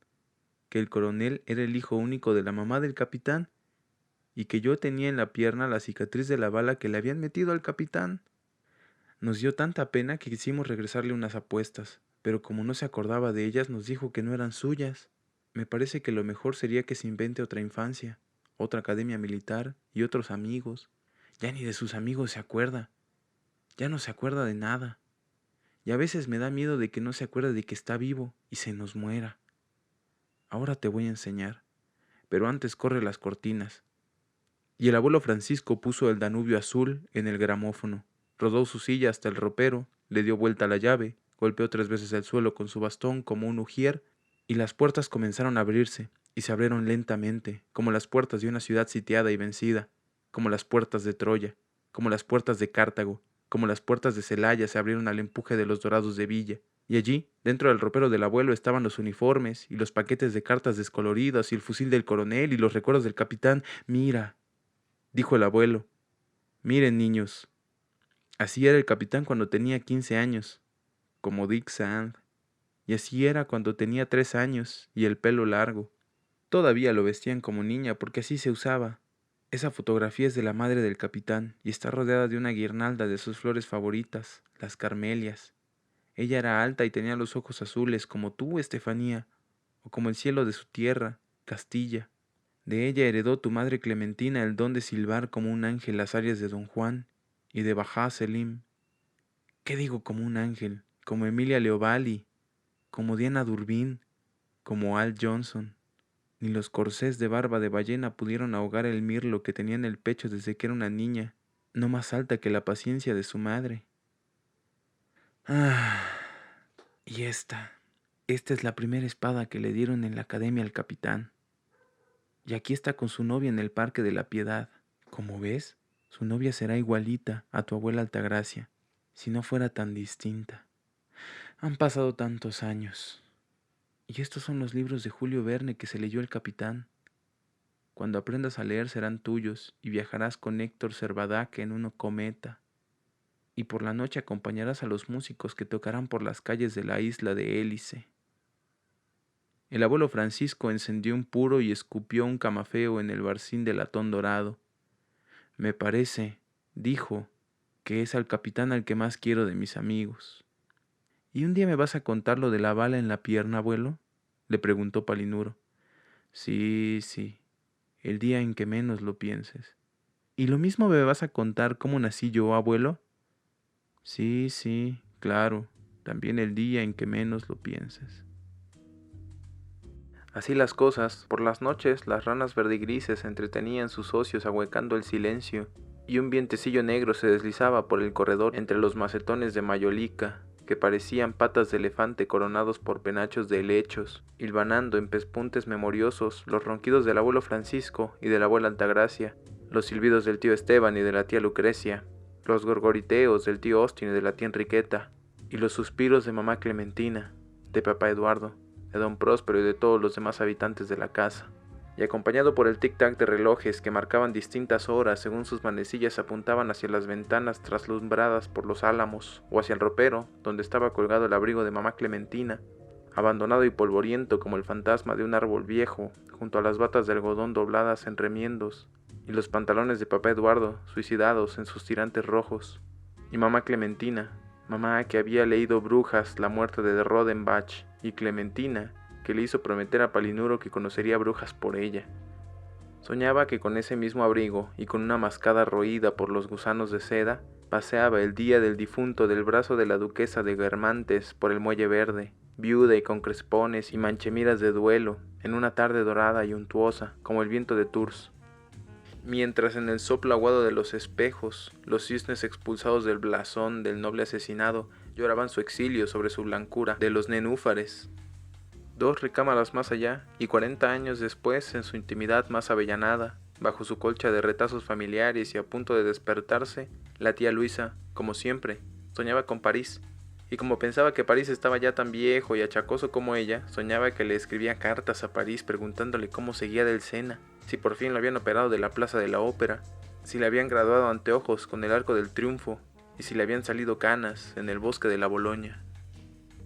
que el coronel era el hijo único de la mamá del capitán, y que yo tenía en la pierna la cicatriz de la bala que le habían metido al capitán. Nos dio tanta pena que quisimos regresarle unas apuestas, pero como no se acordaba de ellas nos dijo que no eran suyas. Me parece que lo mejor sería que se invente otra infancia, otra academia militar y otros amigos. Ya ni de sus amigos se acuerda, ya no se acuerda de nada. Y a veces me da miedo de que no se acuerde de que está vivo y se nos muera. Ahora te voy a enseñar, pero antes corre las cortinas. Y el abuelo Francisco puso el Danubio azul en el gramófono, rodó su silla hasta el ropero, le dio vuelta a la llave, golpeó 3 veces el suelo con su bastón como un ujier, y las puertas comenzaron a abrirse, y se abrieron lentamente, como las puertas de una ciudad sitiada y vencida, como las puertas de Troya, como las puertas de Cartago, como las puertas de Celaya se abrieron al empuje de los dorados de Villa. Y allí, dentro del ropero del abuelo, estaban los uniformes, y los paquetes de cartas descoloridas, y el fusil del coronel, y los recuerdos del capitán. Mira, dijo el abuelo, miren niños, así era el capitán cuando tenía 15 años, como Dick Sand, y así era cuando tenía 3 años y el pelo largo. Todavía lo vestían como niña porque así se usaba. Esa fotografía es de la madre del capitán y está rodeada de una guirnalda de sus flores favoritas, las carmelias. Ella era alta y tenía los ojos azules como tú, Estefanía, o como el cielo de su tierra, Castilla. De ella heredó tu madre Clementina el don de silbar como un ángel las arias de Don Juan y de Bajá Selim. ¿Qué digo como un ángel? Como Emilia Leoballi, como Diana Durbin, como Al Johnson. Ni los corsés de barba de ballena pudieron ahogar el mirlo que tenía en el pecho desde que era una niña, no más alta que la paciencia de su madre. Ah, y esta es la primera espada que le dieron en la academia al capitán. Y aquí está con su novia en el Parque de la Piedad. Como ves, su novia será igualita a tu abuela Altagracia, si no fuera tan distinta. Han pasado tantos años. Y estos son los libros de Julio Verne que se leyó el capitán. Cuando aprendas a leer serán tuyos y viajarás con Héctor Servadaque en una cometa. Y por la noche acompañarás a los músicos que tocarán por las calles de la isla de Hélice. El abuelo Francisco encendió un puro y escupió un camafeo en el barcín de latón dorado. Me parece, dijo, que es al capitán al que más quiero de mis amigos. ¿Y un día me vas a contar lo de la bala en la pierna, abuelo?, le preguntó Palinuro. Sí, sí, el día en que menos lo pienses. ¿Y lo mismo me vas a contar cómo nací yo, abuelo? Sí, sí, claro, también el día en que menos lo pienses. Así las cosas, por las noches las ranas verdigrises entretenían sus ocios ahuecando el silencio, y un vientecillo negro se deslizaba por el corredor entre los macetones de mayolica, que parecían patas de elefante coronados por penachos de helechos, hilvanando en pespuntes memoriosos los ronquidos del abuelo Francisco y de la abuela Altagracia, los silbidos del tío Esteban y de la tía Lucrecia, los gorgoriteos del tío Austin y de la tía Enriqueta, y los suspiros de mamá Clementina, de papá Eduardo, de don Próspero y de todos los demás habitantes de la casa, y acompañado por el tic-tac de relojes que marcaban distintas horas según sus manecillas apuntaban hacia las ventanas traslumbradas por los álamos, o hacia el ropero, donde estaba colgado el abrigo de mamá Clementina, abandonado y polvoriento como el fantasma de un árbol viejo, junto a las batas de algodón dobladas en remiendos, y los pantalones de papá Eduardo, suicidados en sus tirantes rojos, y mamá Clementina, mamá que había leído Brujas, la muerte de Rodenbach, y Clementina, que le hizo prometer a Palinuro que conocería brujas por ella. Soñaba que con ese mismo abrigo y con una mascada roída por los gusanos de seda, paseaba el día del difunto del brazo de la duquesa de Guermantes por el muelle verde, viuda y con crespones y manchemiras de duelo, en una tarde dorada y untuosa, como el viento de Tours. Mientras en el soplo aguado de los espejos, los cisnes expulsados del blasón del noble asesinado lloraban su exilio sobre su blancura de los nenúfares. 2 recámaras más allá, y 40 años después, en su intimidad más avellanada, bajo su colcha de retazos familiares y a punto de despertarse, la tía Luisa, como siempre, soñaba con París, y como pensaba que París estaba ya tan viejo y achacoso como ella, soñaba que le escribía cartas a París preguntándole cómo seguía del Sena, si por fin lo habían operado de la Plaza de la Ópera, si le habían graduado anteojos con el Arco del Triunfo, y si le habían salido canas en el bosque de la Boloña.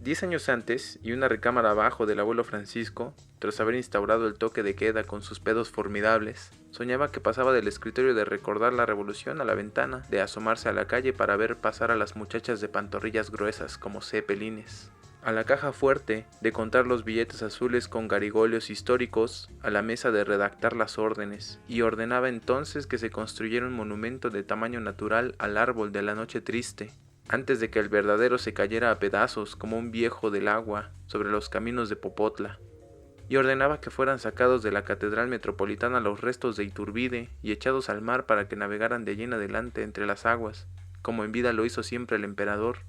10 años antes, y una recámara abajo del abuelo Francisco, tras haber instaurado el toque de queda con sus pedos formidables, soñaba que pasaba del escritorio de recordar la revolución a la ventana, de asomarse a la calle para ver pasar a las muchachas de pantorrillas gruesas como cepelines, a la caja fuerte de contar los billetes azules con garigolios históricos, a la mesa de redactar las órdenes, y ordenaba entonces que se construyera un monumento de tamaño natural al árbol de la noche triste, antes de que el verdadero se cayera a pedazos como un viejo del agua sobre los caminos de Popotla, y ordenaba que fueran sacados de la catedral metropolitana los restos de Iturbide y echados al mar para que navegaran de allí en adelante entre las aguas, como en vida lo hizo siempre el emperador,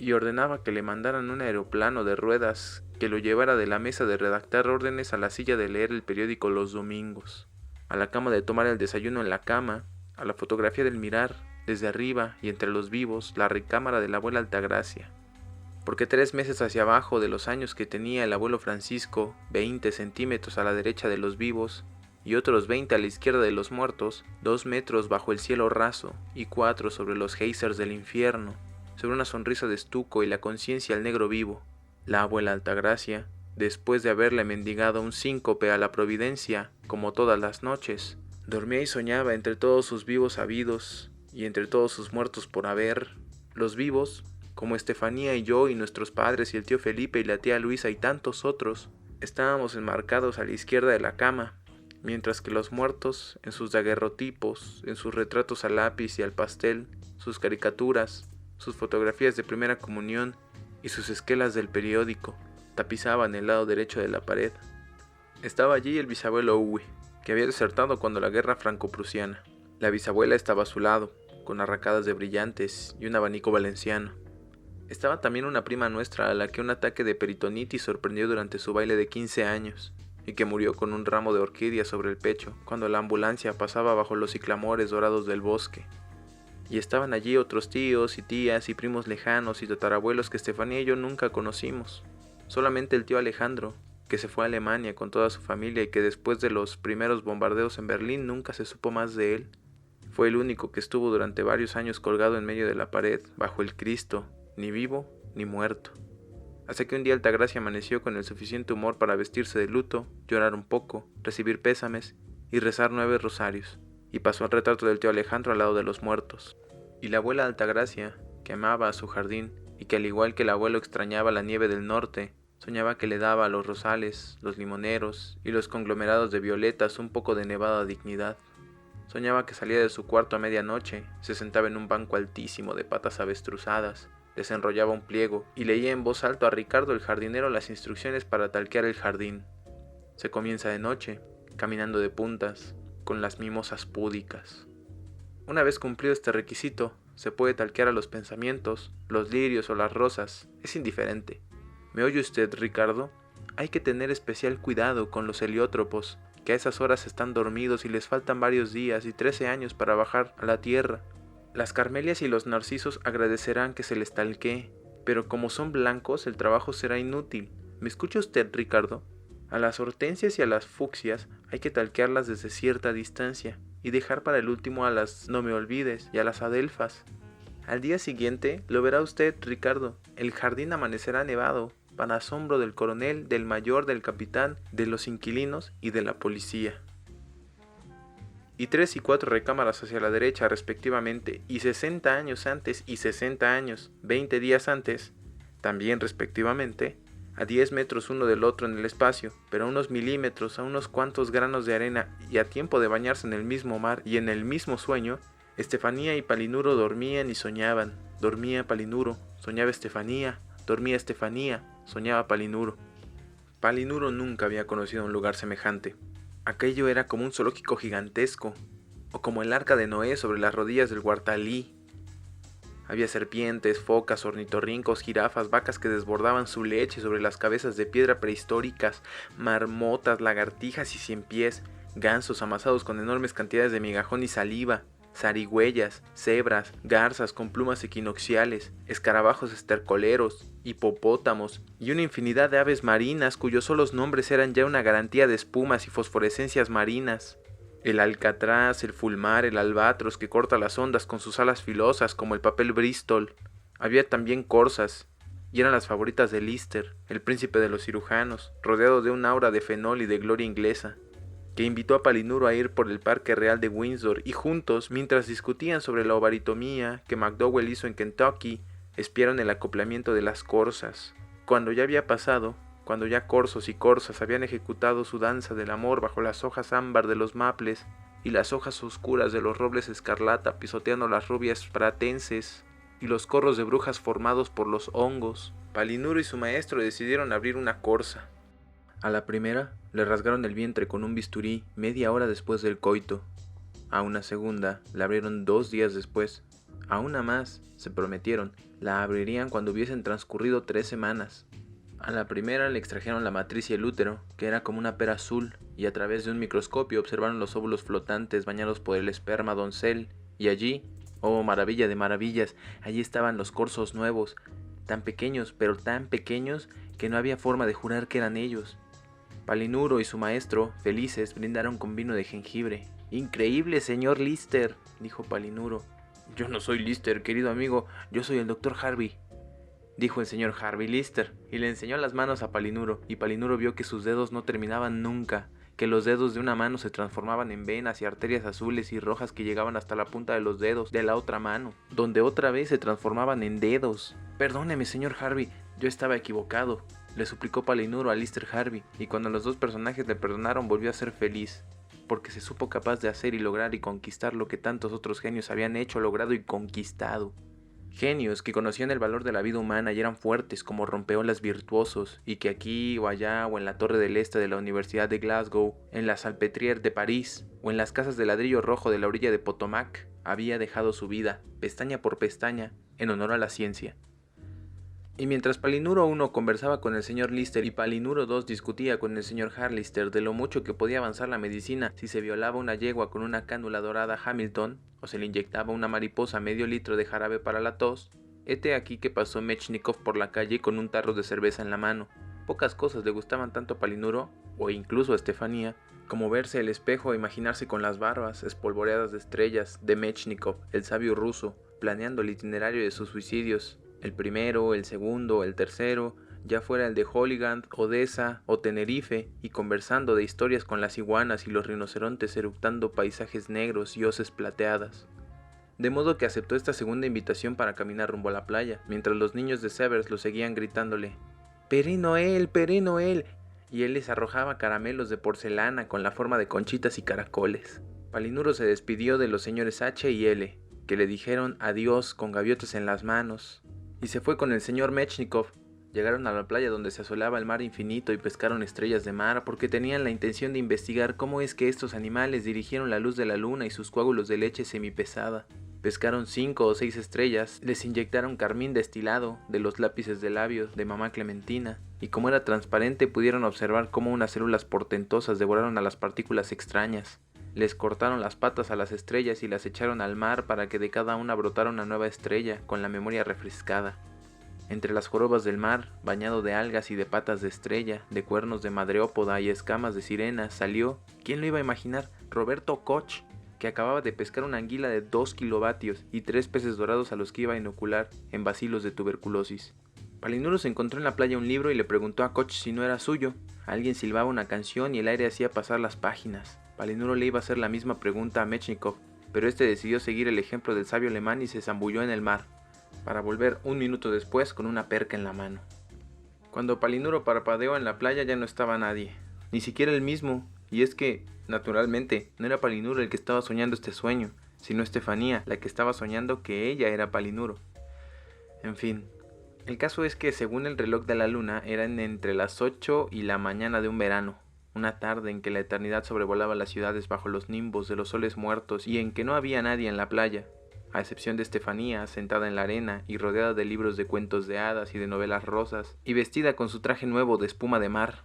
y ordenaba que le mandaran un aeroplano de ruedas que lo llevara de la mesa de redactar órdenes a la silla de leer el periódico los domingos, a la cama de tomar el desayuno en la cama, a la fotografía del mirar, desde arriba y entre los vivos, la recámara de la abuela Altagracia, porque 3 meses hacia abajo de los años que tenía el abuelo Francisco, 20 centímetros a la derecha de los vivos, y otros 20 a la izquierda de los muertos, 2 metros bajo el cielo raso y 4 sobre los geysers del infierno, sobre una sonrisa de estuco y la conciencia al negro vivo, la abuela Altagracia, después de haberle mendigado un síncope a la providencia, como todas las noches, dormía y soñaba entre todos sus vivos habidos y entre todos sus muertos por haber. Los vivos, como Estefanía y yo y nuestros padres y el tío Felipe y la tía Luisa y tantos otros, estábamos enmarcados a la izquierda de la cama, mientras que los muertos, en sus daguerrotipos, en sus retratos al lápiz y al pastel, sus caricaturas, sus fotografías de primera comunión y sus esquelas del periódico, tapizaban el lado derecho de la pared. Estaba allí el bisabuelo Uwe, que había desertado cuando la guerra franco-prusiana. La bisabuela estaba a su lado, con arracadas de brillantes y un abanico valenciano. Estaba también una prima nuestra a la que un ataque de peritonitis sorprendió durante su baile de 15 años, y que murió con un ramo de orquídeas sobre el pecho cuando la ambulancia pasaba bajo los ciclamores dorados del bosque. Y estaban allí otros tíos y tías y primos lejanos y tatarabuelos que Estefanía y yo nunca conocimos. Solamente el tío Alejandro, que se fue a Alemania con toda su familia y que después de los primeros bombardeos en Berlín nunca se supo más de él. Fue el único que estuvo durante varios años colgado en medio de la pared, bajo el Cristo, ni vivo ni muerto. Hasta que un día Altagracia amaneció con el suficiente humor para vestirse de luto, llorar un poco, recibir pésames y rezar 9 rosarios. Y pasó el retrato del tío Alejandro al lado de los muertos. Y la abuela Altagracia, que amaba a su jardín, y que al igual que el abuelo extrañaba la nieve del norte, soñaba que le daba a los rosales, los limoneros y los conglomerados de violetas un poco de nevada dignidad. Soñaba que salía de su cuarto a medianoche, se sentaba en un banco altísimo de patas avestruzadas, desenrollaba un pliego y leía en voz alta a Ricardo el jardinero las instrucciones para talquear el jardín. Se comienza de noche, caminando de puntas, con las mimosas púdicas. Una vez cumplido este requisito, se puede talquear a los pensamientos, los lirios o las rosas, es indiferente. ¿Me oye usted, Ricardo? Hay que tener especial cuidado con los heliótropos, que a esas horas están dormidos y les faltan varios días y 13 años para bajar a la tierra. Las carmelias y los narcisos agradecerán que se les talquee, pero como son blancos el trabajo será inútil. ¿Me escucha usted, Ricardo? A las hortensias y a las fucsias hay que talquearlas desde cierta distancia y dejar para el último a las no me olvides y a las adelfas. Al día siguiente lo verá usted, Ricardo. El jardín amanecerá nevado, para asombro del coronel, del mayor, del capitán, de los inquilinos y de la policía. Y 3 y 4 recámaras hacia la derecha respectivamente, y 60 años antes y 60 años, 20 días antes, también respectivamente, a 10 metros uno del otro en el espacio, pero a unos milímetros, a unos cuantos granos de arena y a tiempo de bañarse en el mismo mar y en el mismo sueño, Estefanía y Palinuro dormían y soñaban. Dormía Palinuro, soñaba Estefanía, dormía Estefanía, soñaba Palinuro. Palinuro nunca había conocido un lugar semejante. Aquello era como un zoológico gigantesco, o como el arca de Noé sobre las rodillas del Guartalí. Había serpientes, focas, ornitorrincos, jirafas, vacas que desbordaban su leche sobre las cabezas de piedra prehistóricas, marmotas, lagartijas y ciempiés, gansos amasados con enormes cantidades de migajón y saliva, zarigüeyas, cebras, garzas con plumas equinocciales, escarabajos estercoleros, hipopótamos y una infinidad de aves marinas cuyos solos nombres eran ya una garantía de espumas y fosforescencias marinas. El alcatraz, el fulmar, el albatros que corta las ondas con sus alas filosas como el papel Bristol. Había también corzas, y eran las favoritas de Lister, el príncipe de los cirujanos, rodeado de un aura de fenol y de gloria inglesa, que invitó a Palinuro a ir por el Parque Real de Windsor y juntos, mientras discutían sobre la ovaritomía que McDowell hizo en Kentucky, espiaron el acoplamiento de las corzas, cuando ya había pasado, cuando ya corzos y corzas habían ejecutado su danza del amor bajo las hojas ámbar de los maples y las hojas oscuras de los robles escarlata pisoteando las rubias pratenses y los corros de brujas formados por los hongos, Palinuro y su maestro decidieron abrir una corza. A la primera le rasgaron el vientre con un bisturí media hora después del coito. A una segunda la abrieron 2 días después. A una más, se prometieron, la abrirían cuando hubiesen transcurrido 3 semanas. A la primera le extrajeron la matriz y el útero, que era como una pera azul, y a través de un microscopio observaron los óvulos flotantes bañados por el esperma doncel, y allí, oh maravilla de maravillas, allí estaban los corzos nuevos, tan pequeños, pero tan pequeños que no había forma de jurar que eran ellos. Palinuro y su maestro, felices, brindaron con vino de jengibre. «Increíble, señor Lister», dijo Palinuro. «Yo no soy Lister, querido amigo, yo soy el doctor Harvey», dijo el señor Harvey Lister, y le enseñó las manos a Palinuro, y Palinuro vio que sus dedos no terminaban nunca, que los dedos de una mano se transformaban en venas y arterias azules y rojas que llegaban hasta la punta de los dedos de la otra mano, donde otra vez se transformaban en dedos. «Perdóneme, señor Harvey, yo estaba equivocado», le suplicó Palinuro a Lister Harvey, y cuando los dos personajes le perdonaron volvió a ser feliz, porque se supo capaz de hacer y lograr y conquistar lo que tantos otros genios habían hecho, logrado y conquistado. Genios que conocían el valor de la vida humana y eran fuertes como rompeolas virtuosos, y que aquí o allá o en la Torre del Este de la Universidad de Glasgow, en la Salpêtrière de París o en las casas de ladrillo rojo de la orilla de Potomac, había dejado su vida, pestaña por pestaña, en honor a la ciencia. Y mientras Palinuro I conversaba con el señor Lister y Palinuro II discutía con el señor Harlister de lo mucho que podía avanzar la medicina si se violaba una yegua con una cánula dorada Hamilton, o se le inyectaba una mariposa medio litro de jarabe para la tos, hete aquí que pasó Mechnikov por la calle con un tarro de cerveza en la mano. Pocas cosas le gustaban tanto a Palinuro, o incluso a Estefanía, como verse el espejo e imaginarse con las barbas espolvoreadas de estrellas de Mechnikov, el sabio ruso, planeando el itinerario de sus suicidios. El primero, el segundo, el tercero, ya fuera el de Holyland, Odessa o Tenerife, y conversando de historias con las iguanas y los rinocerontes eructando paisajes negros y hoces plateadas. De modo que aceptó esta segunda invitación para caminar rumbo a la playa, mientras los niños de Severs lo seguían gritándole «¡Pere Noel! ¡Pere Noel!», y él les arrojaba caramelos de porcelana con la forma de conchitas y caracoles. Palinuro se despidió de los señores H y L, que le dijeron adiós con gaviotas en las manos, y se fue con el señor Mechnikov. Llegaron a la playa donde se asolaba el mar infinito y pescaron estrellas de mar porque tenían la intención de investigar cómo es que estos animales dirigieron la luz de la luna y sus coágulos de leche semipesada. Pescaron 5 o 6 estrellas, les inyectaron carmín destilado de los lápices de labios de mamá Clementina, y como era transparente pudieron observar cómo unas células portentosas devoraron a las partículas extrañas. Les cortaron las patas a las estrellas y las echaron al mar para que de cada una brotara una nueva estrella con la memoria refrescada. Entre las jorobas del mar, bañado de algas y de patas de estrella, de cuernos de madreópoda y escamas de sirena, salió, ¿quién lo iba a imaginar?, Roberto Koch, que acababa de pescar una anguila de 2 kilovatios y 3 peces dorados a los que iba a inocular en bacilos de tuberculosis. Palinuro se encontró en la playa un libro y le preguntó a Koch si no era suyo. Alguien silbaba una canción y el aire hacía pasar las páginas. Palinuro le iba a hacer la misma pregunta a Mechnikov, pero este decidió seguir el ejemplo del sabio alemán y se zambulló en el mar, para volver 1 minuto después con una perca en la mano. Cuando Palinuro parpadeó en la playa ya no estaba nadie, ni siquiera él mismo, y es que, naturalmente, no era Palinuro el que estaba soñando este sueño, sino Estefanía, la que estaba soñando que ella era Palinuro. En fin, el caso es que según el reloj de la luna eran entre las 8 y la mañana de un verano, una tarde en que la eternidad sobrevolaba las ciudades bajo los nimbos de los soles muertos y en que no había nadie en la playa, a excepción de Estefanía, sentada en la arena y rodeada de libros de cuentos de hadas y de novelas rosas, y vestida con su traje nuevo de espuma de mar.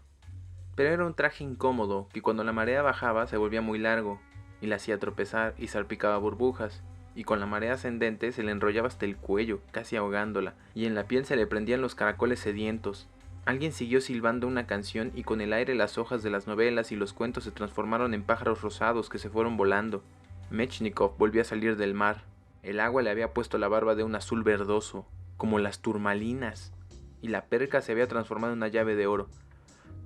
Pero era un traje incómodo, que cuando la marea bajaba se volvía muy largo, y la hacía tropezar y salpicaba burbujas, y con la marea ascendente se le enrollaba hasta el cuello, casi ahogándola, y en la piel se le prendían los caracoles sedientos. Alguien siguió silbando una canción y con el aire las hojas de las novelas y los cuentos se transformaron en pájaros rosados que se fueron volando. Mechnikov volvió a salir del mar. El agua le había puesto la barba de un azul verdoso, como las turmalinas, y la perca se había transformado en una llave de oro.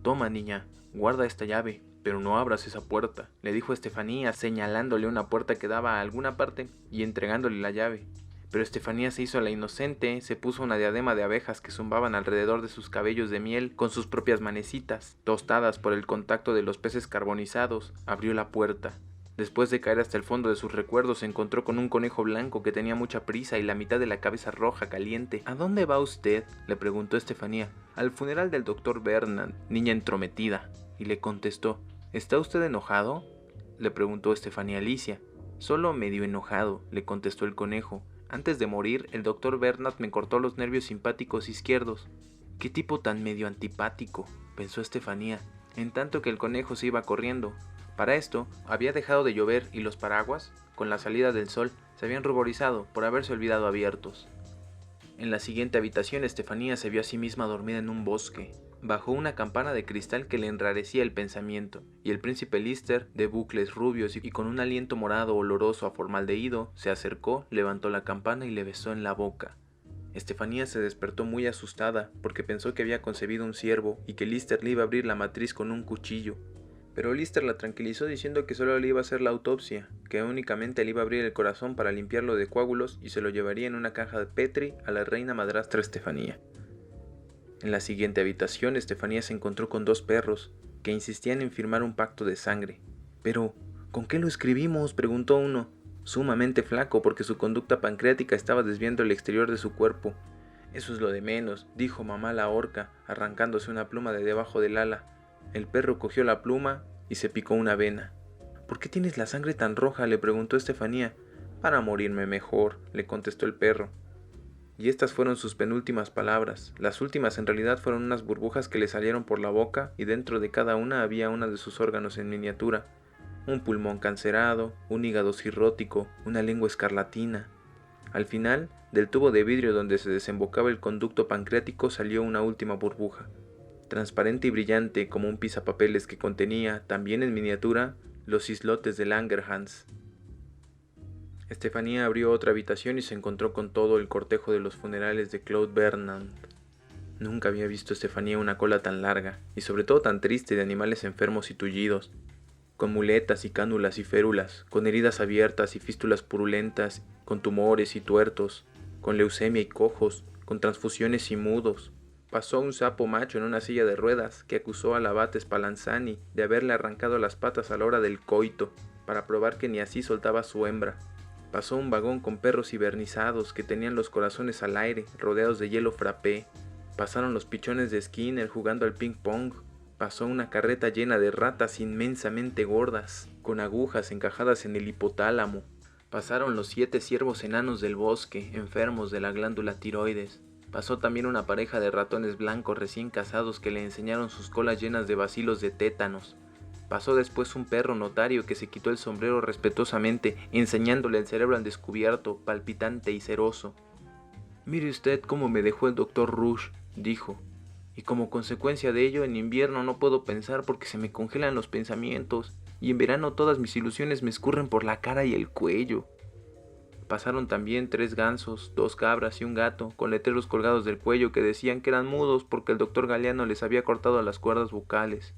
«Toma, niña, guarda esta llave, pero no abras esa puerta», le dijo Estefanía, señalándole una puerta que daba a alguna parte y entregándole la llave. Pero Estefanía se hizo la inocente, se puso una diadema de abejas que zumbaban alrededor de sus cabellos de miel con sus propias manecitas, tostadas por el contacto de los peces carbonizados, abrió la puerta. Después de caer hasta el fondo de sus recuerdos, se encontró con un conejo blanco que tenía mucha prisa y la mitad de la cabeza roja caliente. «¿A dónde va usted?», le preguntó Estefanía. «Al funeral del doctor Bernard, niña entrometida», y le contestó. «¿Está usted enojado?», le preguntó Estefanía Alicia. «Solo medio enojado», le contestó el conejo. «Antes de morir, el doctor Bernard me cortó los nervios simpáticos izquierdos». «¿Qué tipo tan medio antipático?», pensó Estefanía, en tanto que el conejo se iba corriendo. Para esto, había dejado de llover y los paraguas, con la salida del sol, se habían ruborizado por haberse olvidado abiertos. En la siguiente habitación, Estefanía se vio a sí misma dormida en un bosque, bajo una campana de cristal que le enrarecía el pensamiento, y el príncipe Lister, de bucles rubios y con un aliento morado oloroso a formaldehído, se acercó, levantó la campana y le besó en la boca. Estefanía se despertó muy asustada, porque pensó que había concebido un ciervo y que Lister le iba a abrir la matriz con un cuchillo. Pero Lister la tranquilizó diciendo que solo le iba a hacer la autopsia, que únicamente le iba a abrir el corazón para limpiarlo de coágulos y se lo llevaría en una caja de Petri a la reina madrastra Estefanía. En la siguiente habitación, Estefanía se encontró con 2 perros, que insistían en firmar un pacto de sangre. «¿Pero con qué lo escribimos?», preguntó uno, sumamente flaco porque su conducta pancreática estaba desviando el exterior de su cuerpo. «Eso es lo de menos», dijo mamá la orca, arrancándose una pluma de debajo del ala. El perro cogió la pluma y se picó una vena. «¿Por qué tienes la sangre tan roja?», le preguntó Estefanía. «Para morirme mejor», le contestó el perro. Y estas fueron sus penúltimas palabras. Las últimas en realidad fueron unas burbujas que le salieron por la boca y dentro de cada una había uno de sus órganos en miniatura. Un pulmón cancerado, un hígado cirrótico, una lengua escarlatina. Al final, del tubo de vidrio donde se desembocaba el conducto pancreático salió una última burbuja, transparente y brillante como un pisapapeles que contenía, también en miniatura, los islotes de Langerhans. Estefanía abrió otra habitación y se encontró con todo el cortejo de los funerales de Claude Bernard. Nunca había visto Estefanía una cola tan larga, y sobre todo tan triste, de animales enfermos y tullidos, con muletas y cánulas y férulas, con heridas abiertas y fístulas purulentas, con tumores y tuertos, con leucemia y cojos, con transfusiones y mudos. Pasó un sapo macho en una silla de ruedas que acusó al abate Spallanzani de haberle arrancado las patas a la hora del coito, para probar que ni así soltaba su hembra. Pasó un vagón con perros hibernizados que tenían los corazones al aire, rodeados de hielo frappé. Pasaron los pichones de Skinner jugando al ping pong. Pasó una carreta llena de ratas inmensamente gordas, con agujas encajadas en el hipotálamo. Pasaron los 7 ciervos enanos del bosque, enfermos de la glándula tiroides. Pasó también una pareja de ratones blancos recién casados que le enseñaron sus colas llenas de bacilos de tétanos. Pasó después un perro notario que se quitó el sombrero respetuosamente, enseñándole el cerebro al descubierto, palpitante y ceroso. «Mire usted cómo me dejó el doctor Rouge», dijo, «y como consecuencia de ello en invierno no puedo pensar porque se me congelan los pensamientos, y en verano todas mis ilusiones me escurren por la cara y el cuello». Pasaron también 3 gansos, 2 cabras y un gato, con letreros colgados del cuello que decían que eran mudos porque el doctor Galeano les había cortado las cuerdas vocales.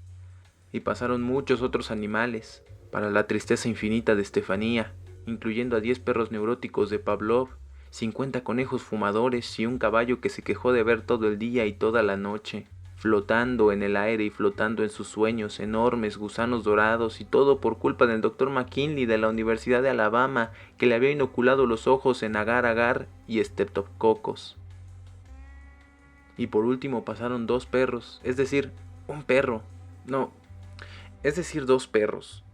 Y pasaron muchos otros animales, para la tristeza infinita de Estefanía, incluyendo a 10 perros neuróticos de Pavlov, 50 conejos fumadores y un caballo que se quejó de ver todo el día y toda la noche, flotando en el aire y flotando en sus sueños, enormes gusanos dorados, y todo por culpa del doctor McKinley de la Universidad de Alabama, que le había inoculado los ojos en agar-agar y estreptococos. Y por último pasaron 2 perros, es decir, un perro, dos perros.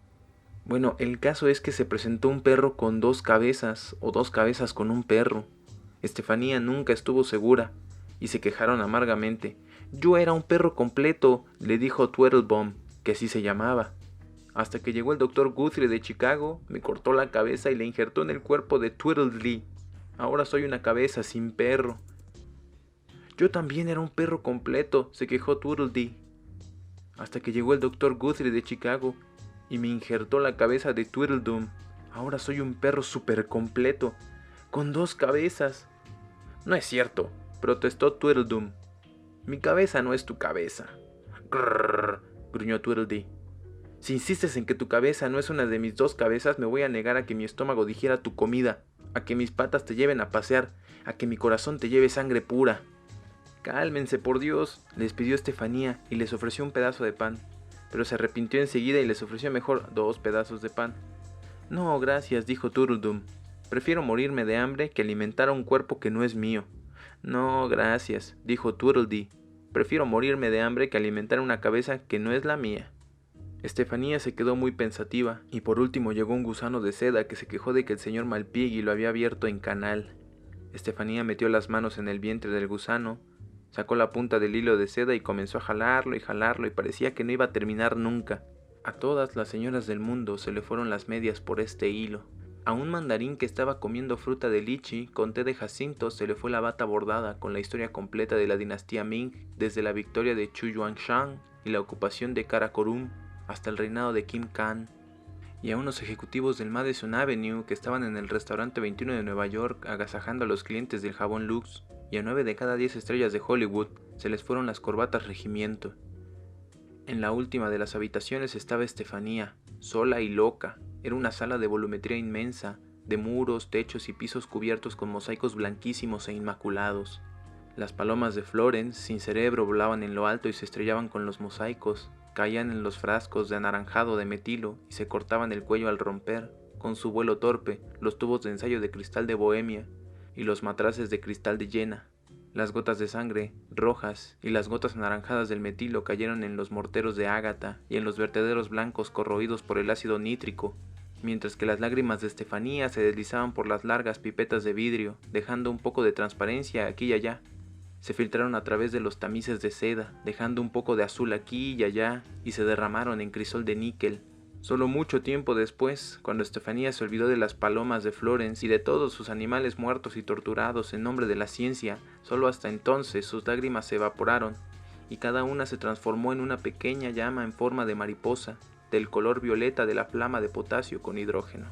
Bueno, el caso es que se presentó un perro con 2 cabezas, o 2 cabezas con un perro. Estefanía nunca estuvo segura, y se quejaron amargamente. «Yo era un perro completo», le dijo Tweedledum, que así se llamaba. Hasta que llegó el doctor Guthrie de Chicago, me cortó la cabeza y la injertó en el cuerpo de Tweedledee. Ahora soy una cabeza sin perro. «Yo también era un perro completo», se quejó Tweedledee. Hasta que llegó el doctor Guthrie de Chicago y me injertó la cabeza de Tweedledum. Ahora soy un perro súper completo, con 2 cabezas. «No es cierto», protestó Tweedledum. «Mi cabeza no es tu cabeza». «Grrr», gruñó Tweedledee. Si insistes en que tu cabeza no es una de mis dos cabezas, me voy a negar a que mi estómago digiera tu comida, a que mis patas te lleven a pasear, a que mi corazón te lleve sangre pura. Cálmense, por Dios, les pidió Estefanía y les ofreció un pedazo de pan, pero se arrepintió enseguida y les ofreció mejor 2 pedazos de pan. No, gracias, dijo Turldum. Prefiero morirme de hambre que alimentar a un cuerpo que no es mío. No, gracias, dijo Tweedledee. Prefiero morirme de hambre que alimentar una cabeza que no es la mía. Estefanía se quedó muy pensativa, y por último llegó un gusano de seda que se quejó de que el señor Malpighi lo había abierto en canal. Estefanía metió las manos en el vientre del gusano, sacó la punta del hilo de seda y comenzó a jalarlo y parecía que no iba a terminar nunca. A todas las señoras del mundo se le fueron las medias por este hilo. A un mandarín que estaba comiendo fruta de lichi con té de jacinto se le fue la bata bordada con la historia completa de la dinastía Ming, desde la victoria de Chu Yuanshan y la ocupación de Karakorum hasta el reinado de Kim Khan. Y a unos ejecutivos del Madison Avenue que estaban en el restaurante 21 de Nueva York agasajando a los clientes del jabón Lux, y a 9 de cada 10 estrellas de Hollywood se les fueron las corbatas regimiento. En la última de las habitaciones estaba Estefanía, sola y loca. Era una sala de volumetría inmensa, de muros, techos y pisos cubiertos con mosaicos blanquísimos e inmaculados. Las palomas de Florence, sin cerebro, volaban en lo alto y se estrellaban con los mosaicos, caían en los frascos de anaranjado de metilo y se cortaban el cuello al romper, con su vuelo torpe, los tubos de ensayo de cristal de Bohemia y los matraces de cristal de Jena. Las gotas de sangre, rojas, y las gotas anaranjadas del metilo cayeron en los morteros de ágata y en los vertederos blancos corroídos por el ácido nítrico, mientras que las lágrimas de Estefanía se deslizaban por las largas pipetas de vidrio, dejando un poco de transparencia aquí y allá. Se filtraron a través de los tamices de seda, dejando un poco de azul aquí y allá, y se derramaron en crisol de níquel. Solo mucho tiempo después, cuando Estefanía se olvidó de las palomas de Florence y de todos sus animales muertos y torturados en nombre de la ciencia, solo hasta entonces sus lágrimas se evaporaron, y cada una se transformó en una pequeña llama en forma de mariposa, del color violeta de la flama de potasio con hidrógeno.